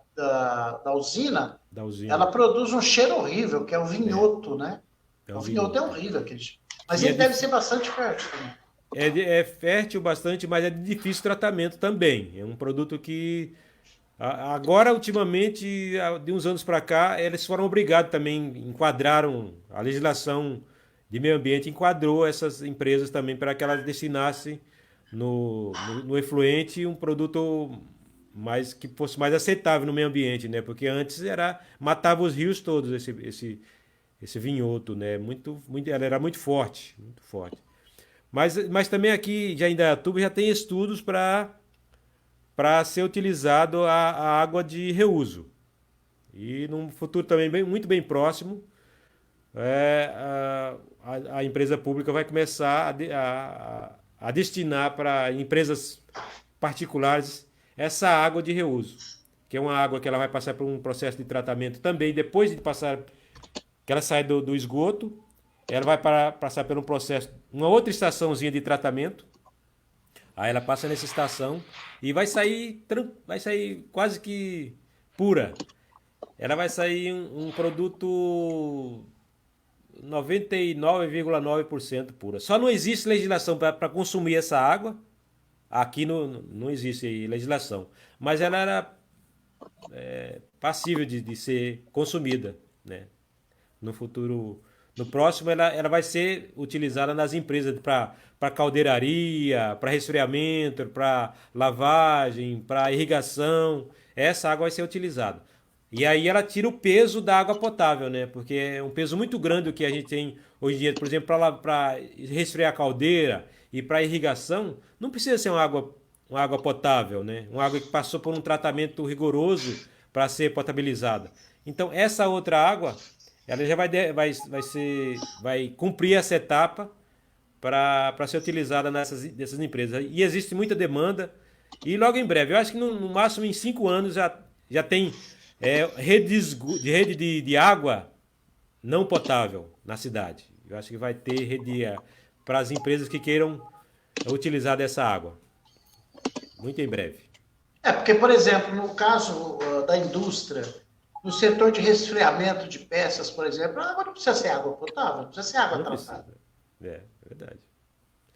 usina, da usina, ela produz um cheiro horrível, que é o é, vinhoto, né? é O o vinhoto é vinhoto. horrível, aquele. Mas Que ele deve ser bastante fértil também. é fértil bastante, mas é de difícil tratamento também. É um produto que agora, ultimamente, de uns anos para cá, eles foram obrigados também, enquadraram, a legislação de meio ambiente enquadrou essas empresas também para que elas destinassem no efluente um produto que fosse mais aceitável no meio ambiente, né? Porque antes matava os rios todos esse vinhoto, né? Ela era muito forte, muito forte. Mas também aqui, já em Indaiatuba, já tem estudos para ser utilizado a água de reuso. E num futuro também muito bem próximo, a empresa pública vai começar a destinar para empresas particulares essa água de reuso, que é uma água que ela vai passar por um processo de tratamento também, depois de passar, que ela sai do esgoto, ela vai passar por um processo, uma outra estaçãozinha de tratamento. Aí ela passa nessa estação e vai sair quase que pura. Ela vai sair um produto 99,9% pura. Só não existe legislação para consumir essa água. Aqui não existe legislação. Mas ela era passível de ser consumida, né? No futuro, no próximo, ela vai ser utilizada nas empresas para caldeiraria, para resfriamento, para lavagem, para irrigação. Essa água vai ser utilizada. E aí ela tira o peso da água potável, né? Porque é um peso muito grande o que a gente tem hoje em dia, por exemplo, para resfriar a caldeira e para irrigação, não precisa ser uma água potável, né? Uma água que passou por um tratamento rigoroso para ser potabilizada. Então, essa outra água, ela já vai cumprir essa etapa para ser utilizada nessas empresas. E existe muita demanda. E logo em breve, eu acho que no máximo em 5 anos já tem rede de água não potável na cidade. Eu acho que vai ter rede para as empresas que queiram utilizar dessa água. Muito em breve. Porque, por exemplo, no caso da indústria, no setor de resfriamento de peças, por exemplo, a água não precisa ser água potável, não precisa ser água Não tratada. precisa. É verdade.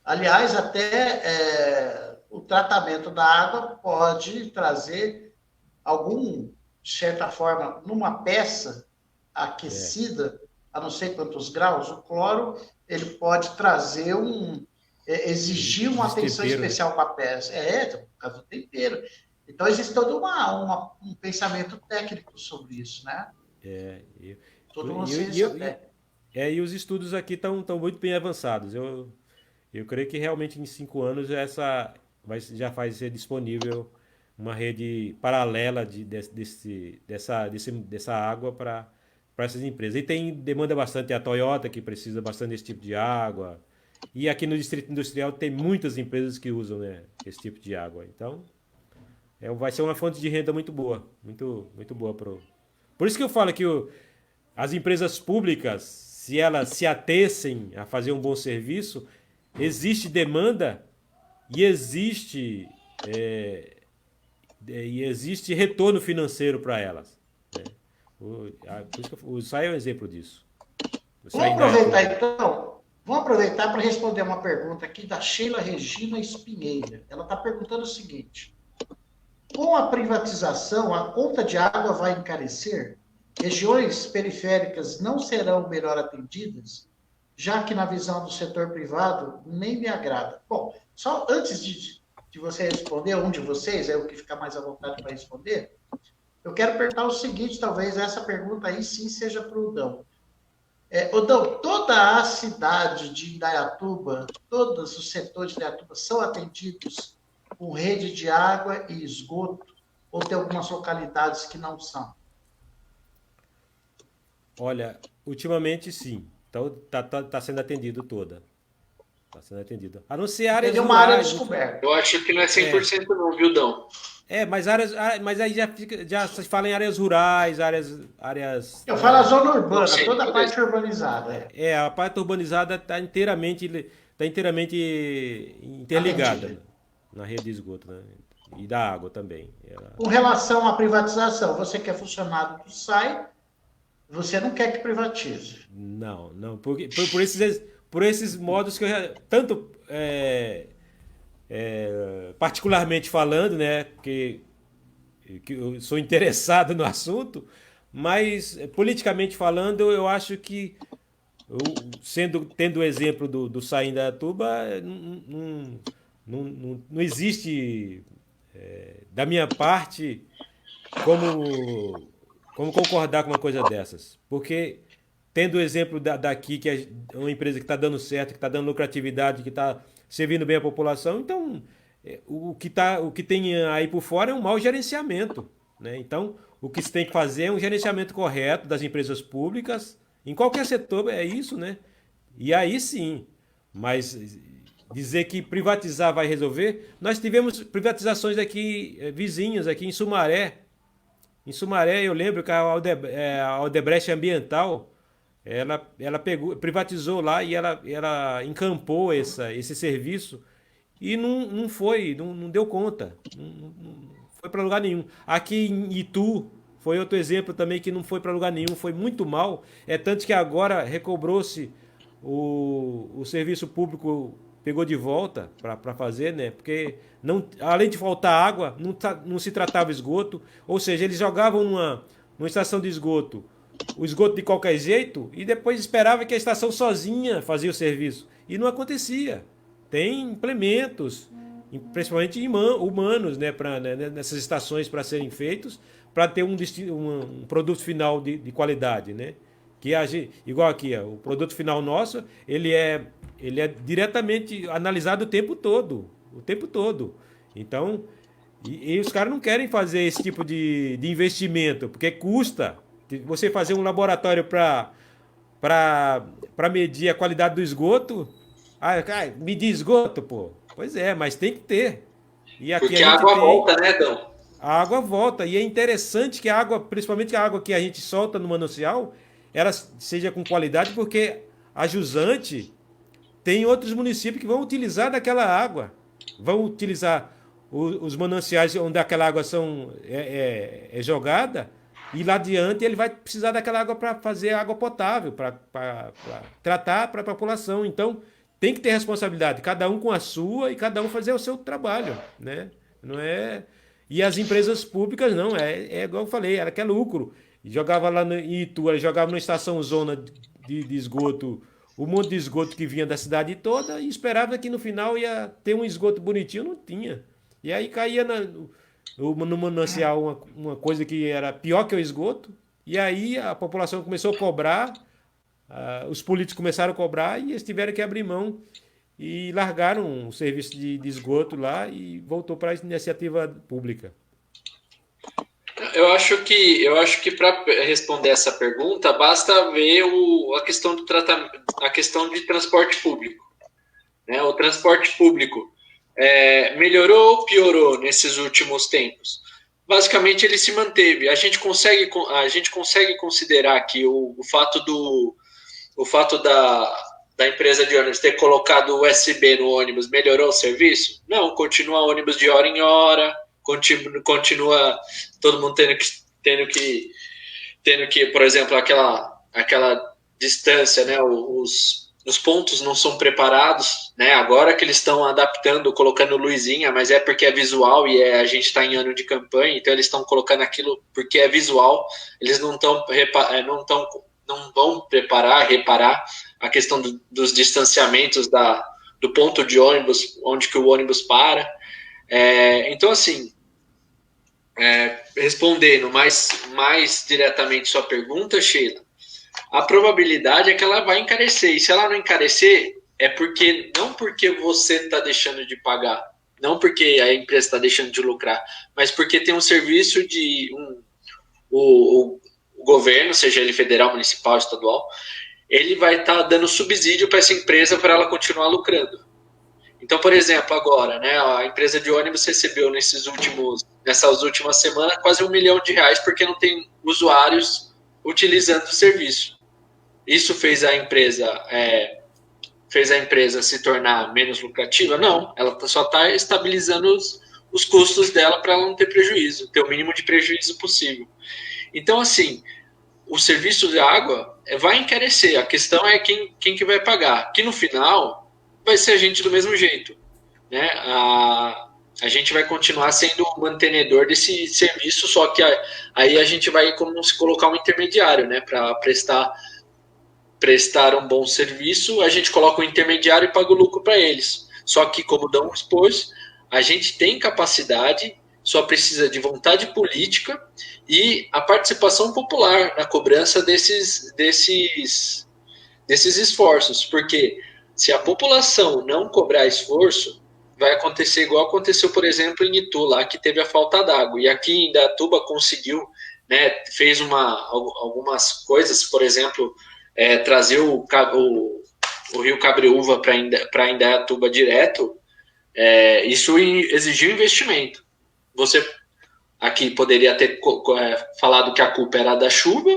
Aliás, até o tratamento da água pode trazer de certa forma, numa peça aquecida, a não sei quantos graus, o cloro ele pode trazer exigir uma atenção especial com a peça. Por causa do tempero. Então, existe todo um pensamento técnico sobre isso, né? Toda uma ciência técnica. E os estudos aqui estão muito bem avançados. Eu creio que realmente em 5 anos já vai ser disponível uma rede paralela dessa água para essas empresas. E tem demanda bastante a Toyota, que precisa bastante desse tipo de água. E aqui no Distrito Industrial tem muitas empresas que usam, né, esse tipo de água. Então, vai ser uma fonte de renda muito boa. Muito, muito boa. Por isso que eu falo que as empresas públicas, se elas se atessem a fazer um bom serviço, existe demanda e existe retorno financeiro para elas. Né? O SAI é um exemplo disso. Vamos aproveitar para responder uma pergunta aqui da Sheila Regina Espinheira. Ela está perguntando o seguinte: com a privatização, a conta de água vai encarecer? Regiões periféricas não serão melhor atendidas? Já que na visão do setor privado nem me agrada. Bom, só antes de você responder, um de vocês, é o que fica mais à vontade para responder, eu quero perguntar o seguinte, talvez essa pergunta aí sim seja para o Dão. Dão, toda a cidade de Indaiatuba, todos os setores de Indaiatuba são atendidos com rede de água e esgoto, ou tem algumas localidades que não são? Olha, ultimamente sim. Então tá sendo atendido toda. Está sendo atendido. A não ser áreas rurais. Uma área descoberta. Eu acho que não é 100% não, viu, Dão? Mas aí já se fala em áreas rurais, áreas. Eu falo a zona urbana, toda a parte urbanizada. A parte urbanizada está inteiramente interligada na rede de esgoto, né? E da água também. Com relação à privatização, você que é funcionário do SAI, você não quer que privatize? Não. Por esses modos que eu já. Tanto particularmente falando, né? Que eu sou interessado no assunto, mas politicamente falando, eu acho que, tendo o exemplo do SAI Indaiatuba, não existe, da minha parte, como concordar com uma coisa dessas. Porque, tendo o exemplo daqui, que é uma empresa que está dando certo, que está dando lucratividade, que está servindo bem a população, então o que tem aí por fora é um mau gerenciamento. Né? Então, o que se tem que fazer é um gerenciamento correto das empresas públicas, em qualquer setor é isso, né? E aí sim, mas dizer que privatizar vai resolver, nós tivemos privatizações aqui, vizinhas, aqui em Sumaré. Em Sumaré, eu lembro que a Odebrecht Ambiental, ela privatizou lá e ela encampou esse serviço e não deu conta, não foi para lugar nenhum. Aqui em Itu foi outro exemplo também que não foi para lugar nenhum, foi muito mal. Tanto que agora recobrou-se o serviço público, pegou de volta para fazer, né? Porque além de faltar água, não se tratava esgoto, ou seja, eles jogavam numa estação de esgoto o esgoto de qualquer jeito e depois esperava que a estação sozinha fazia o serviço. E não acontecia. Tem implementos, principalmente humanos, né, nessas estações para serem feitos, para ter um produto final de qualidade. Né? Igual aqui, o produto final nosso, ele é diretamente analisado o tempo todo. Então, e os caras não querem fazer esse tipo de investimento, porque custa. Você fazer um laboratório para medir a qualidade do esgoto. Medir esgoto, pô. Pois é, mas tem que ter. E aqui porque a água volta, né, Dão? A água volta. E é interessante que a água, principalmente a água que a gente solta no manancial, ela seja com qualidade, porque a jusante tem outros municípios que vão utilizar daquela água. Vão utilizar os mananciais onde aquela água é jogada. E lá adiante ele vai precisar daquela água para fazer água potável, para tratar para a população. Então, tem que ter responsabilidade, cada um com a sua e cada um fazer o seu trabalho. Né? Não é... E as empresas públicas não, igual eu falei, ela quer lucro. Jogava lá em Itu, ela jogava numa estação zona de esgoto, um monte de esgoto que vinha da cidade toda e esperava que no final ia ter um esgoto bonitinho, não tinha. E aí caía no manancial uma coisa que era pior que o esgoto, e aí a população começou a cobrar, os políticos começaram a cobrar e eles tiveram que abrir mão e largaram o serviço de esgoto lá e voltou para a iniciativa pública. Eu acho que para responder essa pergunta basta ver a questão do tratamento, a questão de transporte público, né? O transporte público melhorou ou piorou nesses últimos tempos? Basicamente ele se manteve. A gente consegue considerar que o fato da empresa de ônibus ter colocado o USB no ônibus melhorou o serviço? Não, continua ônibus de hora em hora, continua todo mundo tendo que, por exemplo, aquela distância, né? Os pontos não são preparados, né? Agora que eles estão adaptando, colocando luzinha, mas é porque é visual e a gente está em ano de campanha, então eles estão colocando aquilo porque é visual. Eles não vão reparar a questão dos distanciamentos do ponto de ônibus, onde que o ônibus para. Então, assim, respondendo mais diretamente sua pergunta, Sheila, a probabilidade é que ela vai encarecer. E se ela não encarecer, não porque você está deixando de pagar, não porque a empresa está deixando de lucrar, mas porque tem um serviço o governo, seja ele federal, municipal, estadual, ele vai estar dando subsídio para essa empresa para ela continuar lucrando. Então, por exemplo, agora, né, a empresa de ônibus recebeu nessas últimas semanas quase R$1 milhão porque não tem usuários utilizando o serviço. Isso fez a empresa se tornar menos lucrativa? Não, ela só está estabilizando os custos dela para ela não ter prejuízo, ter o mínimo de prejuízo possível. Então, assim, o serviço de água vai encarecer. A questão é quem que vai pagar. Que no final vai ser a gente do mesmo jeito, né? A gente vai continuar sendo o mantenedor desse serviço, só que aí a gente vai como se colocar um intermediário, né? Para prestar um bom serviço, a gente coloca um intermediário e paga o lucro para eles. Só que, como Dão expôs, a gente tem capacidade, só precisa de vontade política e a participação popular na cobrança desses esforços. Porque se a população não cobrar esforço, vai acontecer igual aconteceu, por exemplo, em Itu, lá que teve a falta d'água. E aqui em Indaiatuba conseguiu, né, fez algumas coisas, por exemplo, trazer o rio Cabreúva para Indaiatuba direto. Isso exigiu investimento. Você aqui poderia ter falado que a culpa era da chuva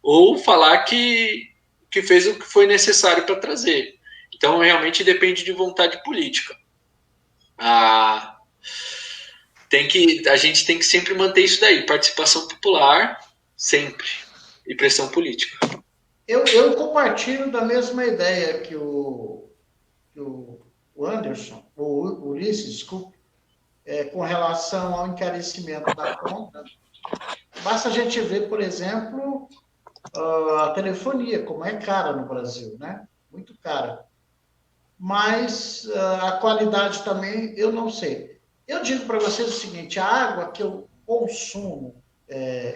ou falar que fez o que foi necessário para trazer. Então, realmente depende de vontade política. A gente tem que sempre manter isso daí, participação popular, sempre, e pressão política. Eu compartilho da mesma ideia que o Anderson, o Ulisses, desculpe, com relação ao encarecimento da conta. Basta a gente ver, por exemplo, a telefonia, como é cara no Brasil, né? Muito cara. Mas a qualidade também, eu não sei. Eu digo para vocês o seguinte, a água que eu consumo,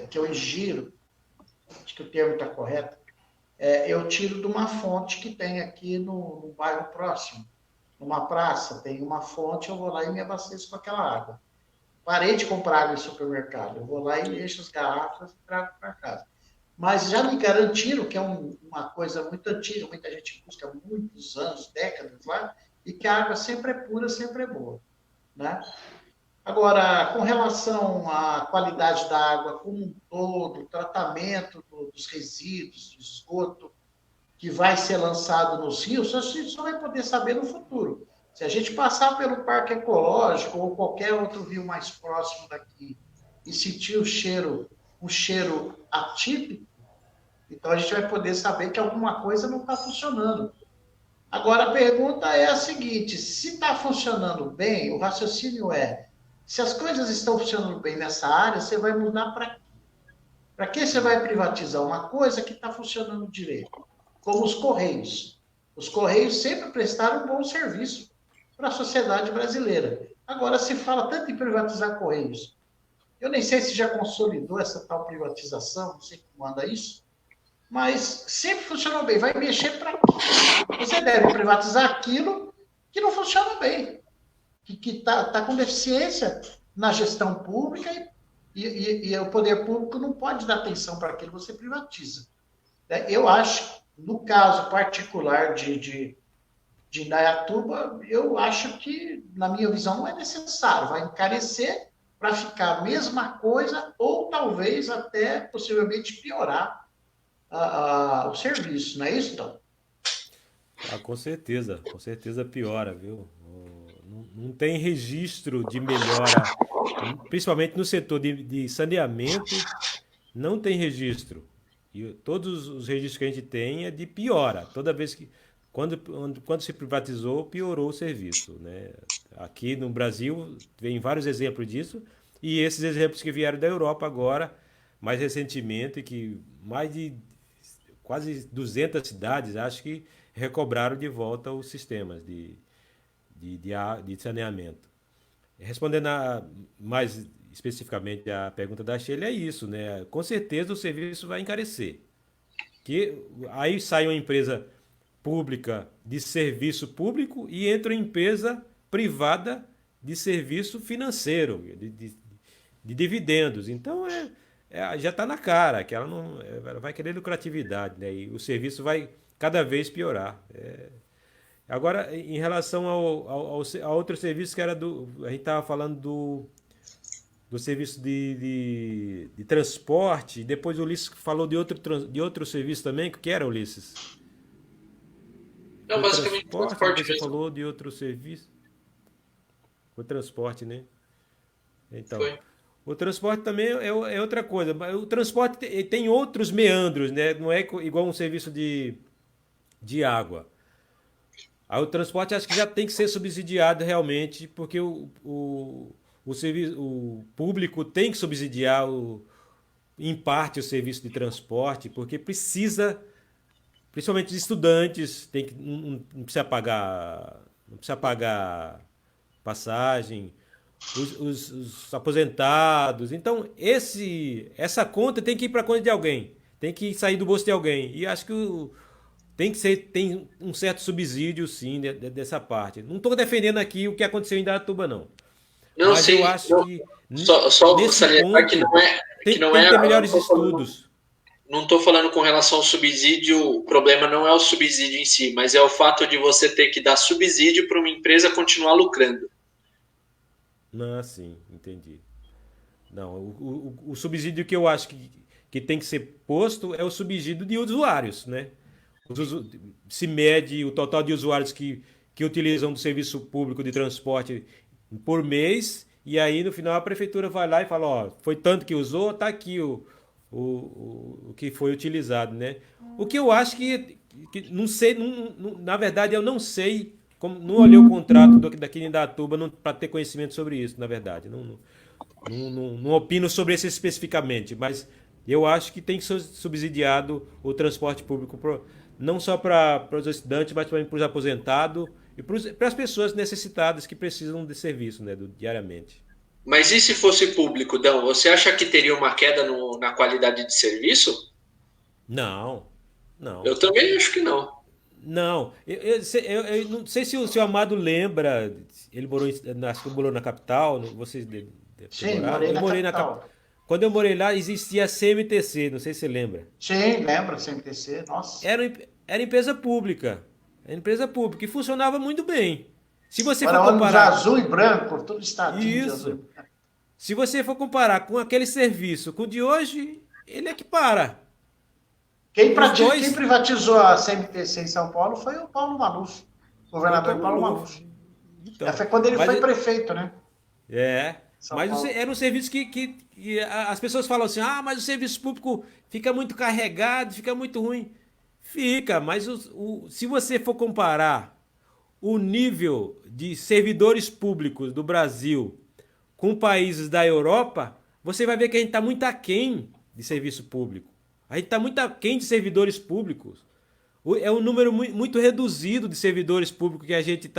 que eu ingiro, acho que o termo está correto, eu tiro de uma fonte que tem aqui no bairro próximo. Numa praça, tem uma fonte, eu vou lá e me abasteço com aquela água. Parei de comprar água em supermercado, eu vou lá e encho as garrafas e trago para casa. Mas já me garantiram que é uma coisa muito antiga, muita gente busca há muitos anos, décadas lá, e que a água sempre é pura, sempre é boa, né? Agora, com relação à qualidade da água como um todo, o tratamento dos resíduos, do esgoto, que vai ser lançado nos rios, a gente só vai poder saber no futuro. Se a gente passar pelo Parque Ecológico ou qualquer outro rio mais próximo daqui e sentir um cheiro atípico, então a gente vai poder saber que alguma coisa não está funcionando. Agora, a pergunta é a seguinte, se está funcionando bem, o raciocínio se as coisas estão funcionando bem nessa área, você vai mudar para quê? Para que você vai privatizar uma coisa que está funcionando direito? como os Correios. Os Correios sempre prestaram um bom serviço para a sociedade brasileira. Agora se fala tanto em privatizar Correios. Eu nem sei se já consolidou essa tal privatização, não sei como anda isso, mas sempre funcionou bem. Vai mexer para quê? Você deve privatizar aquilo que não funciona bem, que tá com deficiência na gestão pública e o poder público não pode dar atenção para aquilo que você privatiza. Eu acho, no caso particular de Indaiatuba, eu acho que, na minha visão, não é necessário. Vai encarecer para ficar a mesma coisa ou talvez até possivelmente piorar o serviço, não é isso, Tom? Ah, com certeza piora, viu? Não tem registro de melhora, principalmente no setor de saneamento, não tem registro. E todos os registros que a gente tem é de piora. Toda vez que, quando se privatizou, piorou o serviço, né? Aqui no Brasil, tem vários exemplos disso, e esses exemplos que vieram da Europa agora, mais recentemente, que mais de quase 200 cidades, acho que recobraram de volta os sistemas de saneamento. Respondendo mais especificamente à pergunta da Sheila, é isso, né? Com certeza o serviço vai encarecer. Aí sai uma empresa pública de serviço público e entra uma empresa privada de serviço financeiro, de dividendos. Então já está na cara que ela vai querer lucratividade, né? E o serviço vai cada vez piorar. Agora, em relação a outro serviço que era a gente estava falando do serviço de transporte, depois o Ulisses falou de outro serviço também, que era, Ulisses? Não, basicamente transporte Você mesmo. falou de outro serviço? O transporte, né? Então, Foi. o transporte também é outra coisa. Mas o transporte tem outros meandros, né? Não é igual um serviço de água. Aí o transporte acho que já tem que ser subsidiado realmente, porque o público tem que subsidiar em parte o serviço de transporte, porque precisa, principalmente os estudantes, não precisa pagar passagem, os aposentados. Então, essa conta tem que ir para a conta de alguém, tem que sair do bolso de alguém. E acho que tem um certo subsídio, sim, dessa parte. Não estou defendendo aqui o que aconteceu em Indaiatuba, não. Não, Mas sim. eu acho Não, que só nesse salientar que ponto que não tem que é. ter melhores estudos. Não estou falando com relação ao subsídio, o problema não é o subsídio em si, mas é o fato de você ter que dar subsídio para uma empresa continuar lucrando. Não, sim, entendi. Não, o subsídio que eu acho que tem que ser posto é o subsídio de usuários, né? Se mede o total de usuários que utilizam do serviço público de transporte por mês, e aí no final a prefeitura vai lá e fala, ó, foi tanto que usou, tá aqui o que foi utilizado, né? O que eu acho que não sei, na verdade eu não sei, não olhei o contrato daqui de Indaiatuba para ter conhecimento sobre isso, na verdade. Não opino sobre isso especificamente, mas eu acho que tem que ser subsidiado o transporte público, não só para os estudantes, mas também para os aposentados e para as pessoas necessitadas que precisam de serviço, né, diariamente. Mas e se fosse público, Dão? Você acha que teria uma queda na qualidade de serviço? Não, não. Eu também acho que não. Não, eu não sei se o seu Amado lembra, ele acho que morou na capital, vocês devem ter Sim, morado. morei Eu na morei capital. Quando eu morei lá, existia a CMTC, não sei se você lembra. Sim, lembra do CMTC? Nossa. Era empresa pública. Era empresa pública e funcionava muito bem. Se você for Era ônibus comparar azul e branco, todo estadinho de azul e isso, branco. se você for comparar com aquele serviço com o de hoje, ele é que para. Os Quem dois privatizou a CMTC em São Paulo foi o Paulo Maluf, o foi o governador Paulo Paulo Maluf. Maluf. Então, Foi quando ele mas foi prefeito, né? é, São Paulo. era um serviço que as pessoas falam assim: "Ah, mas o serviço público fica muito carregado, fica muito ruim". Fica, mas se você for comparar o nível de servidores públicos do Brasil com países da Europa, você vai ver que a gente está muito aquém de serviço público. A gente está muito aquém de servidores públicos. É um número muito reduzido de servidores públicos que a gente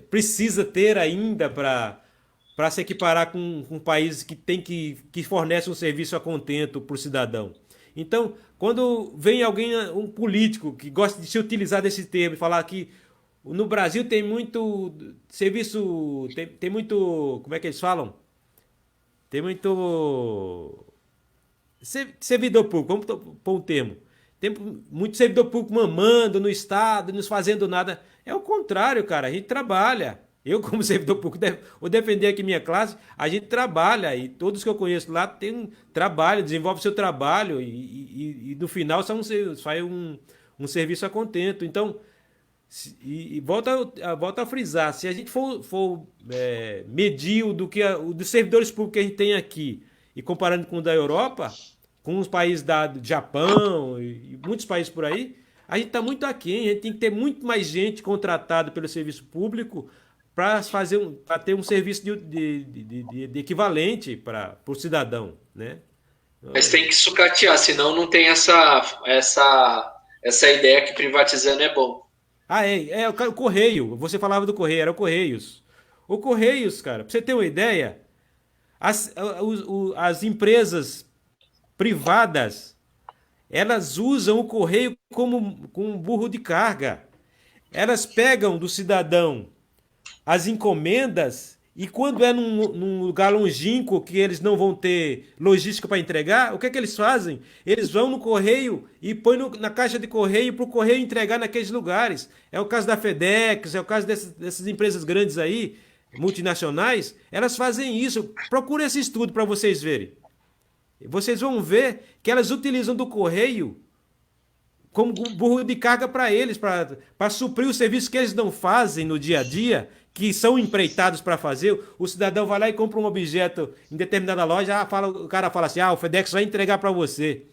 precisa ter ainda para se equiparar com países que fornecem um serviço a contento para o cidadão. Então, quando vem alguém, um político que gosta de se utilizar desse termo e falar que no Brasil tem muito serviço, tem muito, como é que eles falam? Tem muito servidor público, vamos pôr um termo. Tem muito servidor público mamando no Estado, não fazendo nada. É o contrário, cara. A gente trabalha. Eu, como servidor público, vou defender aqui minha classe, a gente trabalha. E todos que eu conheço lá têm um trabalho, desenvolve seu trabalho e no final sai um serviço a contento. Então, volta a frisar, se a gente for medir dos servidores públicos que a gente tem aqui e comparando com o da Europa, com os países do Japão e muitos países por aí, a gente está muito aquém. A gente tem que ter muito mais gente contratada pelo serviço público para ter um serviço de equivalente para o cidadão, né? Mas tem que sucatear, senão não tem essa ideia que privatizando é bom. O Correio. Você falava do Correio, era o Correios. O Correios, cara, para você ter uma ideia, as empresas privadas, elas usam o correio como um burro de carga. Elas pegam do cidadão as encomendas e quando é num lugar longínquo que eles não vão ter logística para entregar, o que é que eles fazem? Eles vão no correio e põem na caixa de correio para o correio entregar naqueles lugares. É o caso da FedEx, é o caso dessas empresas grandes aí, multinacionais, elas fazem isso. Procure esse estudo para vocês verem. Vocês vão ver que elas utilizam do correio como burro de carga para eles, para suprir os serviços que eles não fazem no dia a dia, que são empreitados para fazer. O cidadão vai lá e compra um objeto em determinada loja, o cara fala assim, o FedEx vai entregar para você.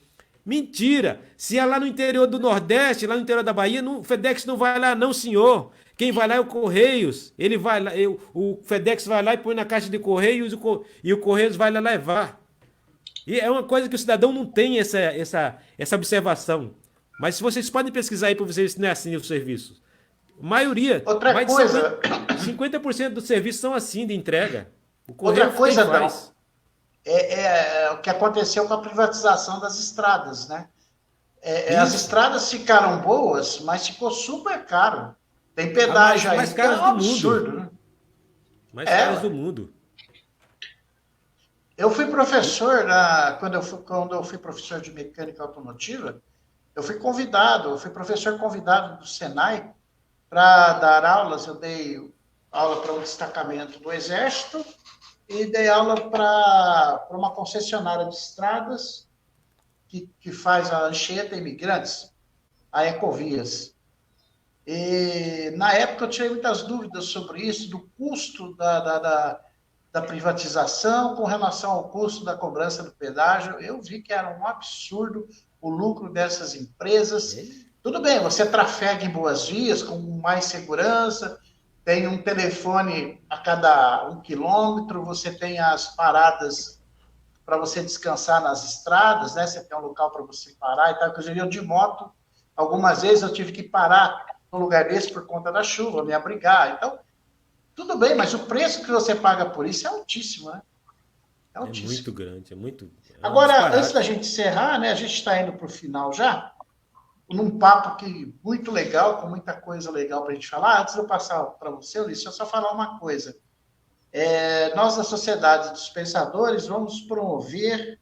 Mentira! Se é lá no interior do Nordeste, lá no interior da Bahia, o FedEx não vai lá não, senhor. Quem vai lá é o Correios. Ele vai lá, o FedEx vai lá e põe na caixa de Correios e o Correios vai lá levar. E é uma coisa que o cidadão não tem essa observação. Mas se vocês podem pesquisar aí para vocês verem se não é assim o serviço. A maioria, outra coisa, 50% dos serviços são assim de entrega. Outra coisa, não, é o que aconteceu com a privatização das estradas, né? As estradas ficaram boas, mas ficou super caro. Tem pedágio aí, mais caras do absurdo, mundo. Né? Mais caras do mundo. Eu fui professor, quando eu fui professor de mecânica automotiva, eu fui professor convidado do Senai para dar aulas. Eu dei aula para um destacamento do Exército e dei aula para uma concessionária de estradas que faz a Anchieta Imigrantes, a Ecovias. E na época eu tirei muitas dúvidas sobre isso, do custo da privatização com relação ao custo da cobrança do pedágio. Eu vi que era um absurdo o lucro dessas empresas. Tudo bem, você trafega em boas vias, com mais segurança, tem um telefone a cada 1 quilômetro, você tem as paradas para você descansar nas estradas, né? Você tem um local para você parar e tal. Eu de moto, algumas vezes eu tive que parar num lugar desse por conta da chuva, me abrigar. Então, tudo bem, mas o preço que você paga por isso é altíssimo, né? É altíssimo. É muito grande, é muito... Agora, antes da gente encerrar, né? A gente está indo para o final já, num papo muito legal, com muita coisa legal para a gente falar. Antes de eu passar para você, Ulisses, eu só falar uma coisa. Nós, da Sociedade dos Pensadores, vamos promover,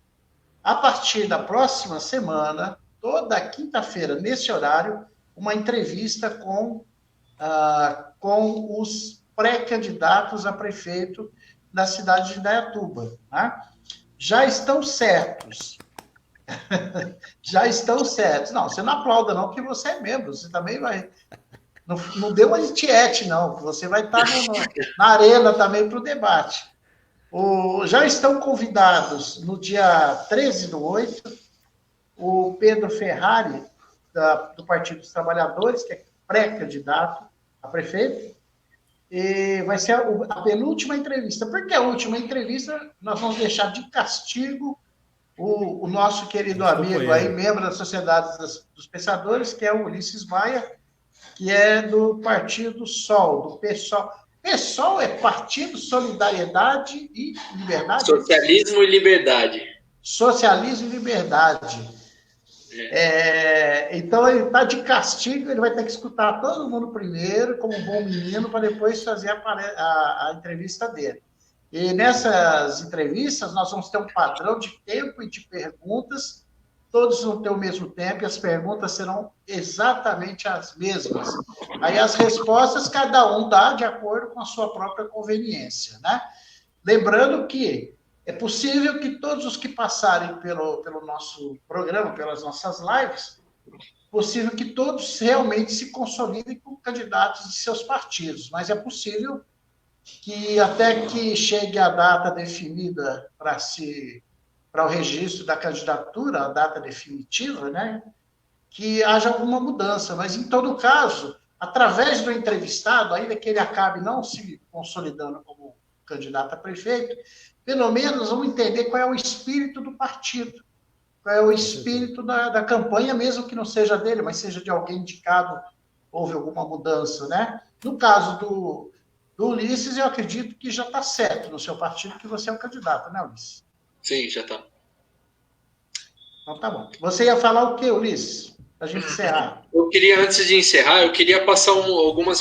a partir da próxima semana, toda quinta-feira, nesse horário, uma entrevista com os pré-candidatos a prefeito da cidade de Indaiatuba. Né? Já estão certos. Já estão certos. Não, você não aplauda não, porque você é membro. Você também vai... Não deu uma tiete, não. Você vai estar na arena também para o debate. Já estão convidados no dia 13/8, o Pedro Ferrari, do Partido dos Trabalhadores, que é pré-candidato a prefeito, e vai ser a penúltima entrevista. Porque a última entrevista nós vamos deixar de castigo o nosso querido amigo aí, membro da Sociedade dos Pensadores, que é o Ulisses Maia, que é do Partido SOL, do PSOL. PSOL é Partido Solidariedade e Liberdade? Socialismo e Liberdade. Socialismo e Liberdade. Então, ele está de castigo, ele vai ter que escutar todo mundo primeiro, como um bom menino, para depois fazer a entrevista dele. E nessas entrevistas, nós vamos ter um padrão de tempo e de perguntas, todos vão ter o mesmo tempo, e as perguntas serão exatamente as mesmas. Aí as respostas, cada um dá de acordo com a sua própria conveniência, né? Lembrando que é possível que todos os que passarem pelo nosso programa, pelas nossas lives, possível que todos realmente se consolidem como candidatos de seus partidos, mas é possível que até que chegue a data definida para o registro da candidatura, a data definitiva, né, que haja alguma mudança. Mas, em todo caso, através do entrevistado, ainda que ele acabe não se consolidando como candidato a prefeito, pelo menos vamos entender qual é o espírito do partido, qual é o espírito da campanha, mesmo que não seja dele, mas seja de alguém indicado, houve alguma mudança, né? No caso do Ulisses, eu acredito que já está certo no seu partido que você é o candidato, né, Ulisses? Sim, já está. Então tá bom. Você ia falar o quê, Ulisses? Para a gente encerrar. Eu queria, antes de encerrar, eu queria passar algumas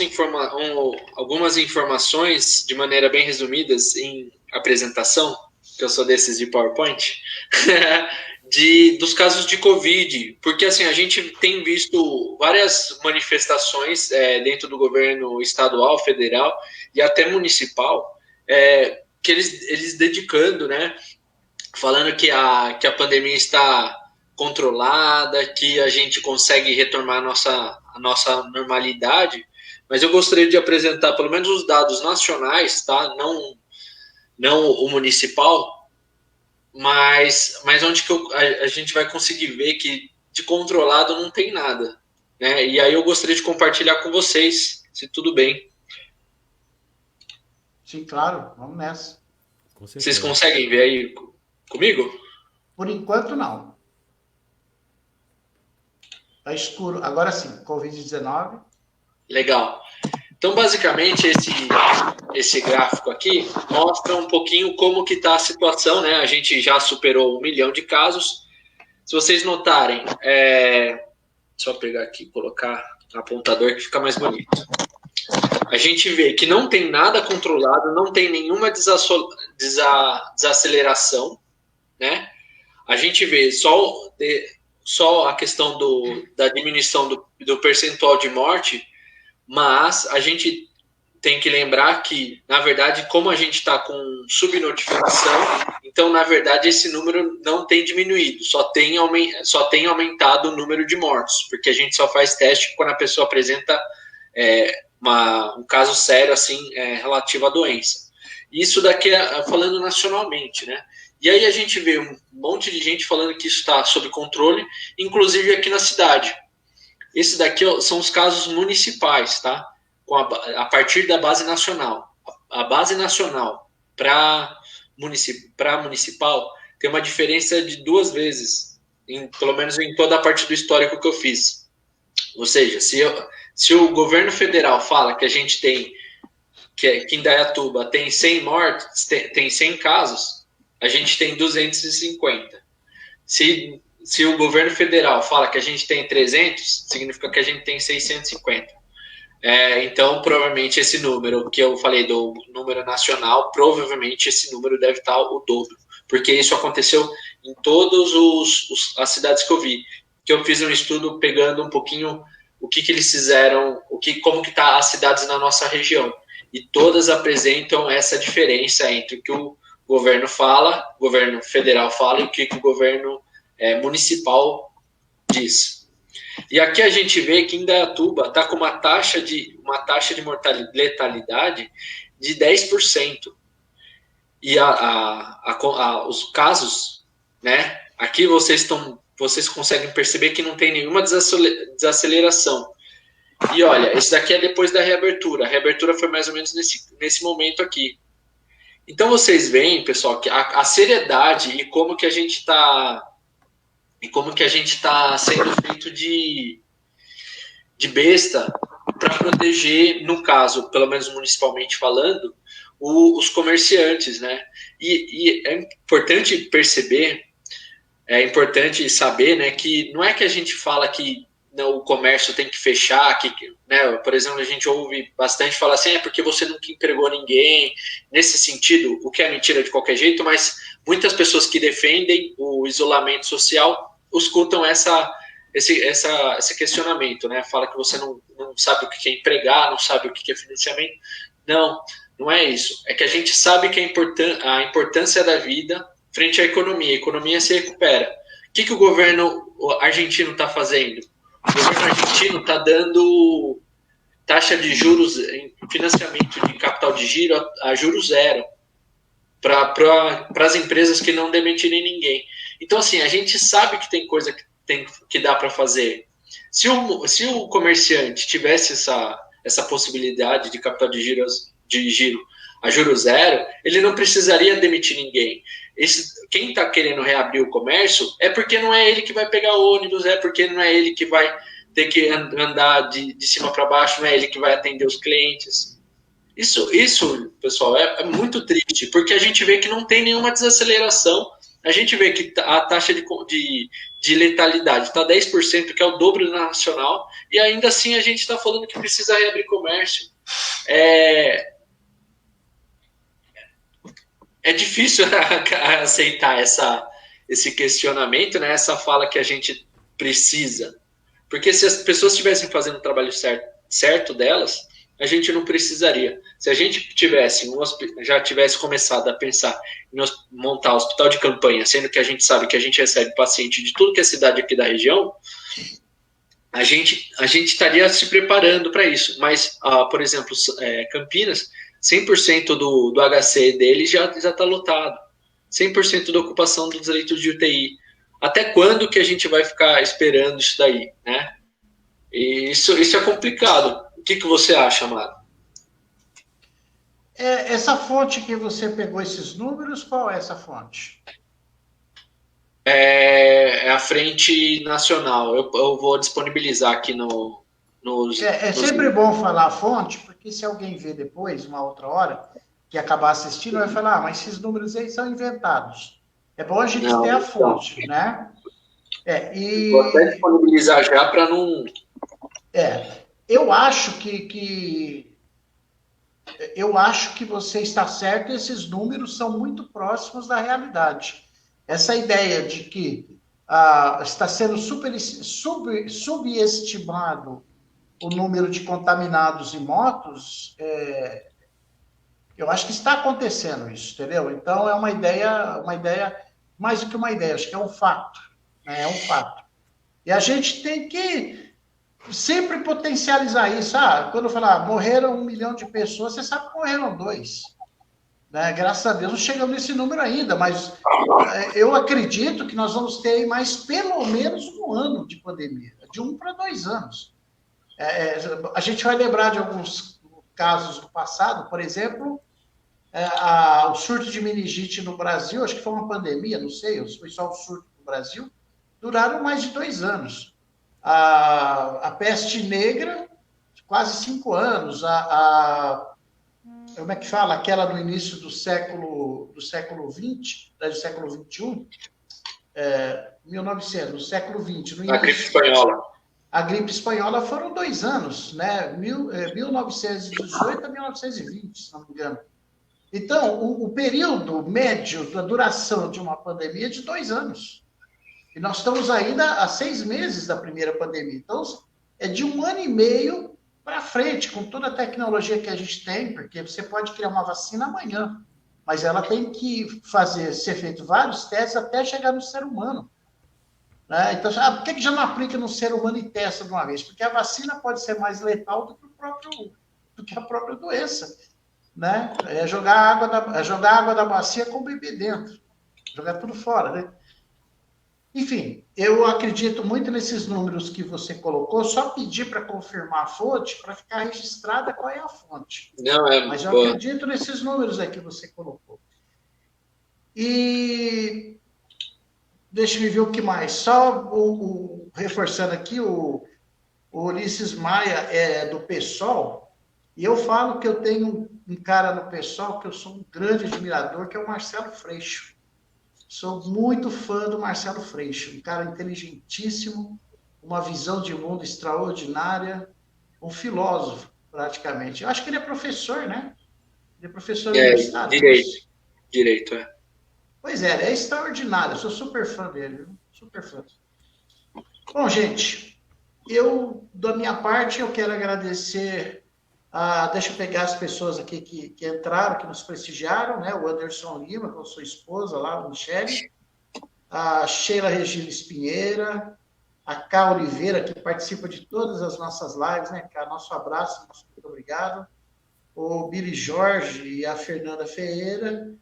informações de maneira bem resumidas em apresentação, que eu sou desses de PowerPoint, dos casos de Covid, porque assim, a gente tem visto várias manifestações dentro do governo estadual, federal e até municipal, que eles dedicando, né, falando que a pandemia está controlada, que a gente consegue retomar a nossa normalidade, mas eu gostaria de apresentar pelo menos os dados nacionais, tá? Não o municipal, mas onde que a gente vai conseguir ver que de controlado não tem nada, né? E aí eu gostaria de compartilhar com vocês, se tudo bem. Sim, claro, vamos nessa. Vocês conseguem ver aí comigo? Por enquanto, não. Está escuro. Agora sim, Covid-19. Legal. Então, basicamente, esse gráfico aqui mostra um pouquinho como que está a situação, né? A gente já superou 1 milhão de casos. Se vocês notarem, só pegar aqui e colocar no apontador que fica mais bonito. A gente vê que não tem nada controlado, não tem nenhuma desaceleração, né? A gente vê só a questão da diminuição do percentual de morte, mas a gente tem que lembrar que, na verdade, como a gente está com subnotificação, então, na verdade, esse número não tem diminuído, só tem aumentado o número de mortos, porque a gente só faz teste quando a pessoa apresenta um caso sério, assim, relativo à doença. Isso daqui falando nacionalmente, né? E aí a gente vê um monte de gente falando que isso está sob controle, inclusive aqui na cidade. Esse daqui são os casos municipais, tá? A partir da base nacional. A base nacional para municipal tem uma diferença de 2 vezes, pelo menos em toda a parte do histórico que eu fiz. Ou seja, se o governo federal fala que a gente tem, que Indaiatuba tem 100 mortes, tem 100 casos, a gente tem 250. Se o governo federal fala que a gente tem 300, significa que a gente tem 650. Então, provavelmente, esse número que eu falei do número nacional, provavelmente esse número deve estar o dobro, porque isso aconteceu em todas as cidades que eu vi. Que eu fiz um estudo pegando um pouquinho o que eles fizeram, como que tá as cidades na nossa região. E todas apresentam essa diferença entre o que o governo federal fala e o que o governo municipal diz. E aqui a gente vê que Indaiatuba está com uma taxa de letalidade de 10%. E os casos, né? Aqui vocês conseguem perceber que não tem nenhuma desaceleração. E olha, esse daqui é depois da reabertura. A reabertura foi mais ou menos nesse momento aqui. Então vocês veem, pessoal, que a seriedade e como que a gente está sendo feito de besta para proteger, no caso, pelo menos municipalmente falando, os comerciantes, né? E é importante perceber, é importante saber, né, que não é que a gente fala que não, o comércio tem que fechar, que, né, por exemplo, a gente ouve bastante falar assim, é porque você nunca empregou ninguém, nesse sentido, o que é mentira de qualquer jeito, mas muitas pessoas que defendem o isolamento social escutam esse questionamento, né? Fala que você não sabe o que é empregar, não sabe o que é financiamento. Não é isso. É que a gente sabe que a importância da vida frente à economia. A economia se recupera. O que o governo argentino está fazendo? O governo argentino está dando taxa de juros em financiamento de capital de giro a juros zero para as empresas que não demitirem ninguém. Então, assim, a gente sabe que tem coisa que dá para fazer. Se o comerciante tivesse essa possibilidade de capital de giro a juros zero, ele não precisaria demitir ninguém. Quem está querendo reabrir o comércio é porque não é ele que vai pegar ônibus, é porque não é ele que vai ter que andar de cima para baixo, não é ele que vai atender os clientes. Isso, pessoal, é muito triste, porque a gente vê que não tem nenhuma desaceleração. A gente vê que a taxa de letalidade está 10%, que é o dobro da nacional, e ainda assim a gente está falando que precisa reabrir comércio. É difícil aceitar esse questionamento, né? Essa fala que a gente precisa. Porque se as pessoas estivessem fazendo o trabalho certo delas, a gente não precisaria. Se a gente já tivesse começado a pensar em montar hospital de campanha, sendo que a gente sabe que a gente recebe paciente de tudo que é cidade aqui da região, a gente estaria se preparando para isso. Mas, por exemplo, Campinas, 100% do HC dele já está lotado. 100% da ocupação dos leitos de UTI. Até quando que a gente vai ficar esperando isso daí, né? E isso é complicado. O que você acha, Amado? Essa fonte que você pegou esses números, qual é essa fonte? É a Frente Nacional. Eu vou disponibilizar aqui nos... sempre bom falar a fonte, porque se alguém vê depois, uma outra hora, que acabar assistindo, vai falar, mas esses números aí são inventados. É bom a gente ter a fonte, né? Vou até disponibilizar já para não... Eu acho eu acho que você está certo, esses números são muito próximos da realidade. Essa ideia de que está sendo subestimado o número de contaminados e mortos, eu acho que está acontecendo isso, entendeu? Então, é uma ideia, mais do que uma ideia, acho que é um fato, né? É um fato. E a gente tem que sempre potencializar isso. Quando eu falar, morreram 1 milhão de pessoas, você sabe que morreram 2. Né? Graças a Deus não chegamos nesse número ainda, mas eu acredito que nós vamos ter mais pelo menos 1 ano de pandemia, de 1 para 2 anos. A gente vai lembrar de alguns casos do passado, por exemplo, o surto de meningite no Brasil, acho que foi uma pandemia, não sei, foi só o surto no Brasil, duraram mais de 2 anos. A peste negra, quase 5 anos. Como é que fala? Aquela no início do século XX, do século XXI, 1900, no século XX. A gripe espanhola. A gripe espanhola foram 2 anos, né? 1918 a 1920, se não me engano. Então, o período médio da duração de uma pandemia é de 2 anos. E nós estamos ainda há 6 meses da primeira pandemia. Então, é de 1 ano e meio para frente, com toda a tecnologia que a gente tem, porque você pode criar uma vacina amanhã, mas ela tem que ser feito vários testes até chegar no ser humano. Né? Então, por que já não aplica no ser humano e testa de uma vez? Porque a vacina pode ser mais letal do que a própria doença. Né? É jogar água da bacia com o bebê dentro. Jogar tudo fora, né? Enfim, eu acredito muito nesses números que você colocou, só pedir para confirmar a fonte, para ficar registrada qual é a fonte. Não, Mas eu acredito nesses números aí que você colocou. E deixa eu ver o que mais. Só reforçando aqui, o Ulisses Maia é do PSOL, e eu falo que eu tenho um cara no PSOL que eu sou um grande admirador, que é o Marcelo Freixo. Sou muito fã do Marcelo Freixo, um cara inteligentíssimo, uma visão de mundo extraordinária, um filósofo, praticamente. Eu acho que ele é professor, né? Ele é professor universitário. Direito, é. Pois é, ele é extraordinário, eu sou super fã dele, viu? Super fã. Bom, gente, da minha parte, eu quero agradecer. Deixa eu pegar as pessoas aqui que entraram, que nos prestigiaram, né? O Anderson Lima, com sua esposa lá, a Michele, a Sheila Regina Espinheira, a Cá Oliveira, que participa de todas as nossas lives, né? Cá, nosso abraço, nosso muito obrigado. O Billy Jorge e a Fernanda Ferreira,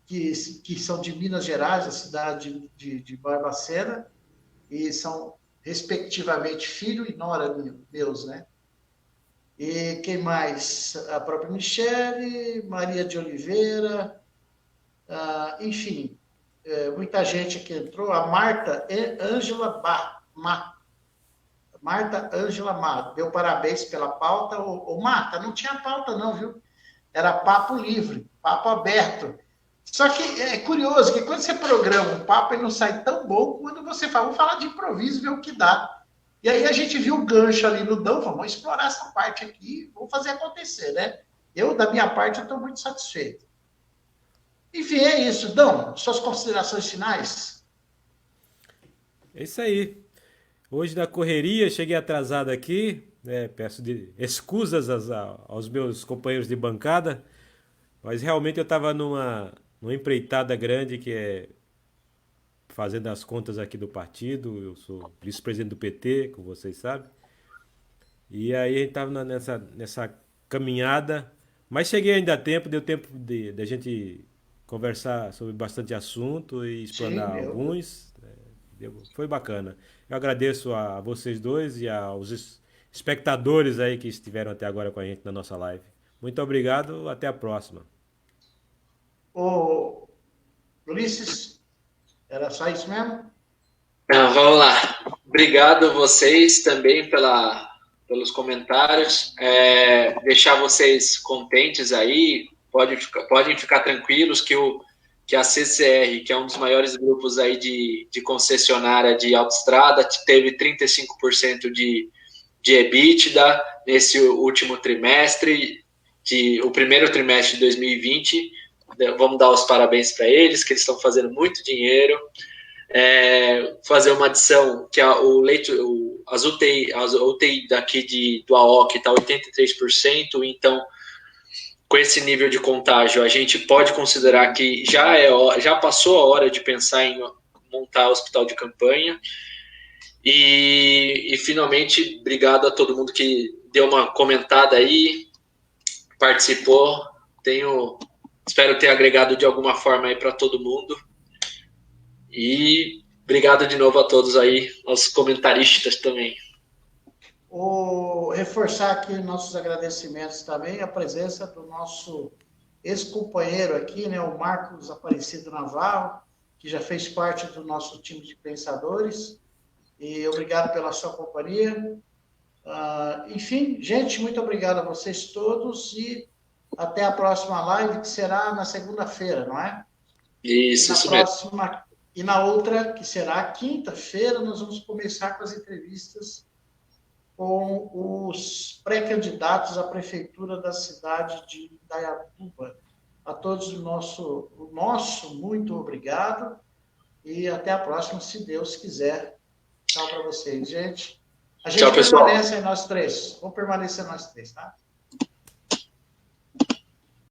que são de Minas Gerais, a cidade de Barbacena, e são, respectivamente, filho e nora meus, né? E quem mais? A própria Michele, Maria de Oliveira, enfim, muita gente que entrou. A Marta Ângela Mar deu parabéns pela pauta. Marta, não tinha pauta não, viu? Era papo livre, papo aberto. Só que é curioso que quando você programa um papo, ele não sai tão bom quando você fala, vamos falar de improviso, ver o que dá. E aí a gente viu o gancho ali no Dão, vamos explorar essa parte aqui, vamos fazer acontecer, né? Eu, da minha parte, eu estou muito satisfeito. Enfim, é isso. Dão, suas considerações finais? É isso aí. Hoje na correria, cheguei atrasado aqui, né? Peço escusas aos meus companheiros de bancada, mas realmente eu estava numa empreitada grande que é fazendo as contas aqui do partido. Eu sou vice-presidente do PT, como vocês sabem. E aí a gente estava nessa caminhada, mas cheguei ainda a tempo, deu tempo de a gente conversar sobre bastante assunto e explanar alguns. Foi bacana. Eu agradeço a vocês dois e aos espectadores aí que estiveram até agora com a gente na nossa live. Muito obrigado, até a próxima. Ô, Ulisses, era só isso mesmo? Não, vamos lá. Obrigado a vocês também pelos comentários. Deixar vocês contentes aí. Podem ficar tranquilos que a CCR, que é um dos maiores grupos aí de concessionária de autoestrada, teve 35% de EBITDA nesse último trimestre, o primeiro trimestre de 2020. Vamos dar os parabéns para eles, que eles estão fazendo muito dinheiro. Fazer uma adição que as UTI daqui do AOC está 83%, então com esse nível de contágio a gente pode considerar que já passou a hora de pensar em montar hospital de campanha. E finalmente, obrigado a todo mundo que deu uma comentada aí, participou. Espero ter agregado de alguma forma aí para todo mundo. E obrigado de novo a todos aí, aos comentaristas também. Reforçar aqui nossos agradecimentos também, a presença do nosso ex-companheiro aqui, né, o Marcos Aparecido Navarro, que já fez parte do nosso time de pensadores. E obrigado pela sua companhia. Enfim, gente, muito obrigado a vocês todos e até a próxima live, que será na segunda-feira, não é? Isso mesmo. E na outra, que será quinta-feira, nós vamos começar com as entrevistas com os pré-candidatos à prefeitura da cidade de Indaiatuba. A todos o nosso muito obrigado e até a próxima, se Deus quiser. Tchau para vocês, gente. A gente permanece nós três. Vamos permanecer nós três, tá?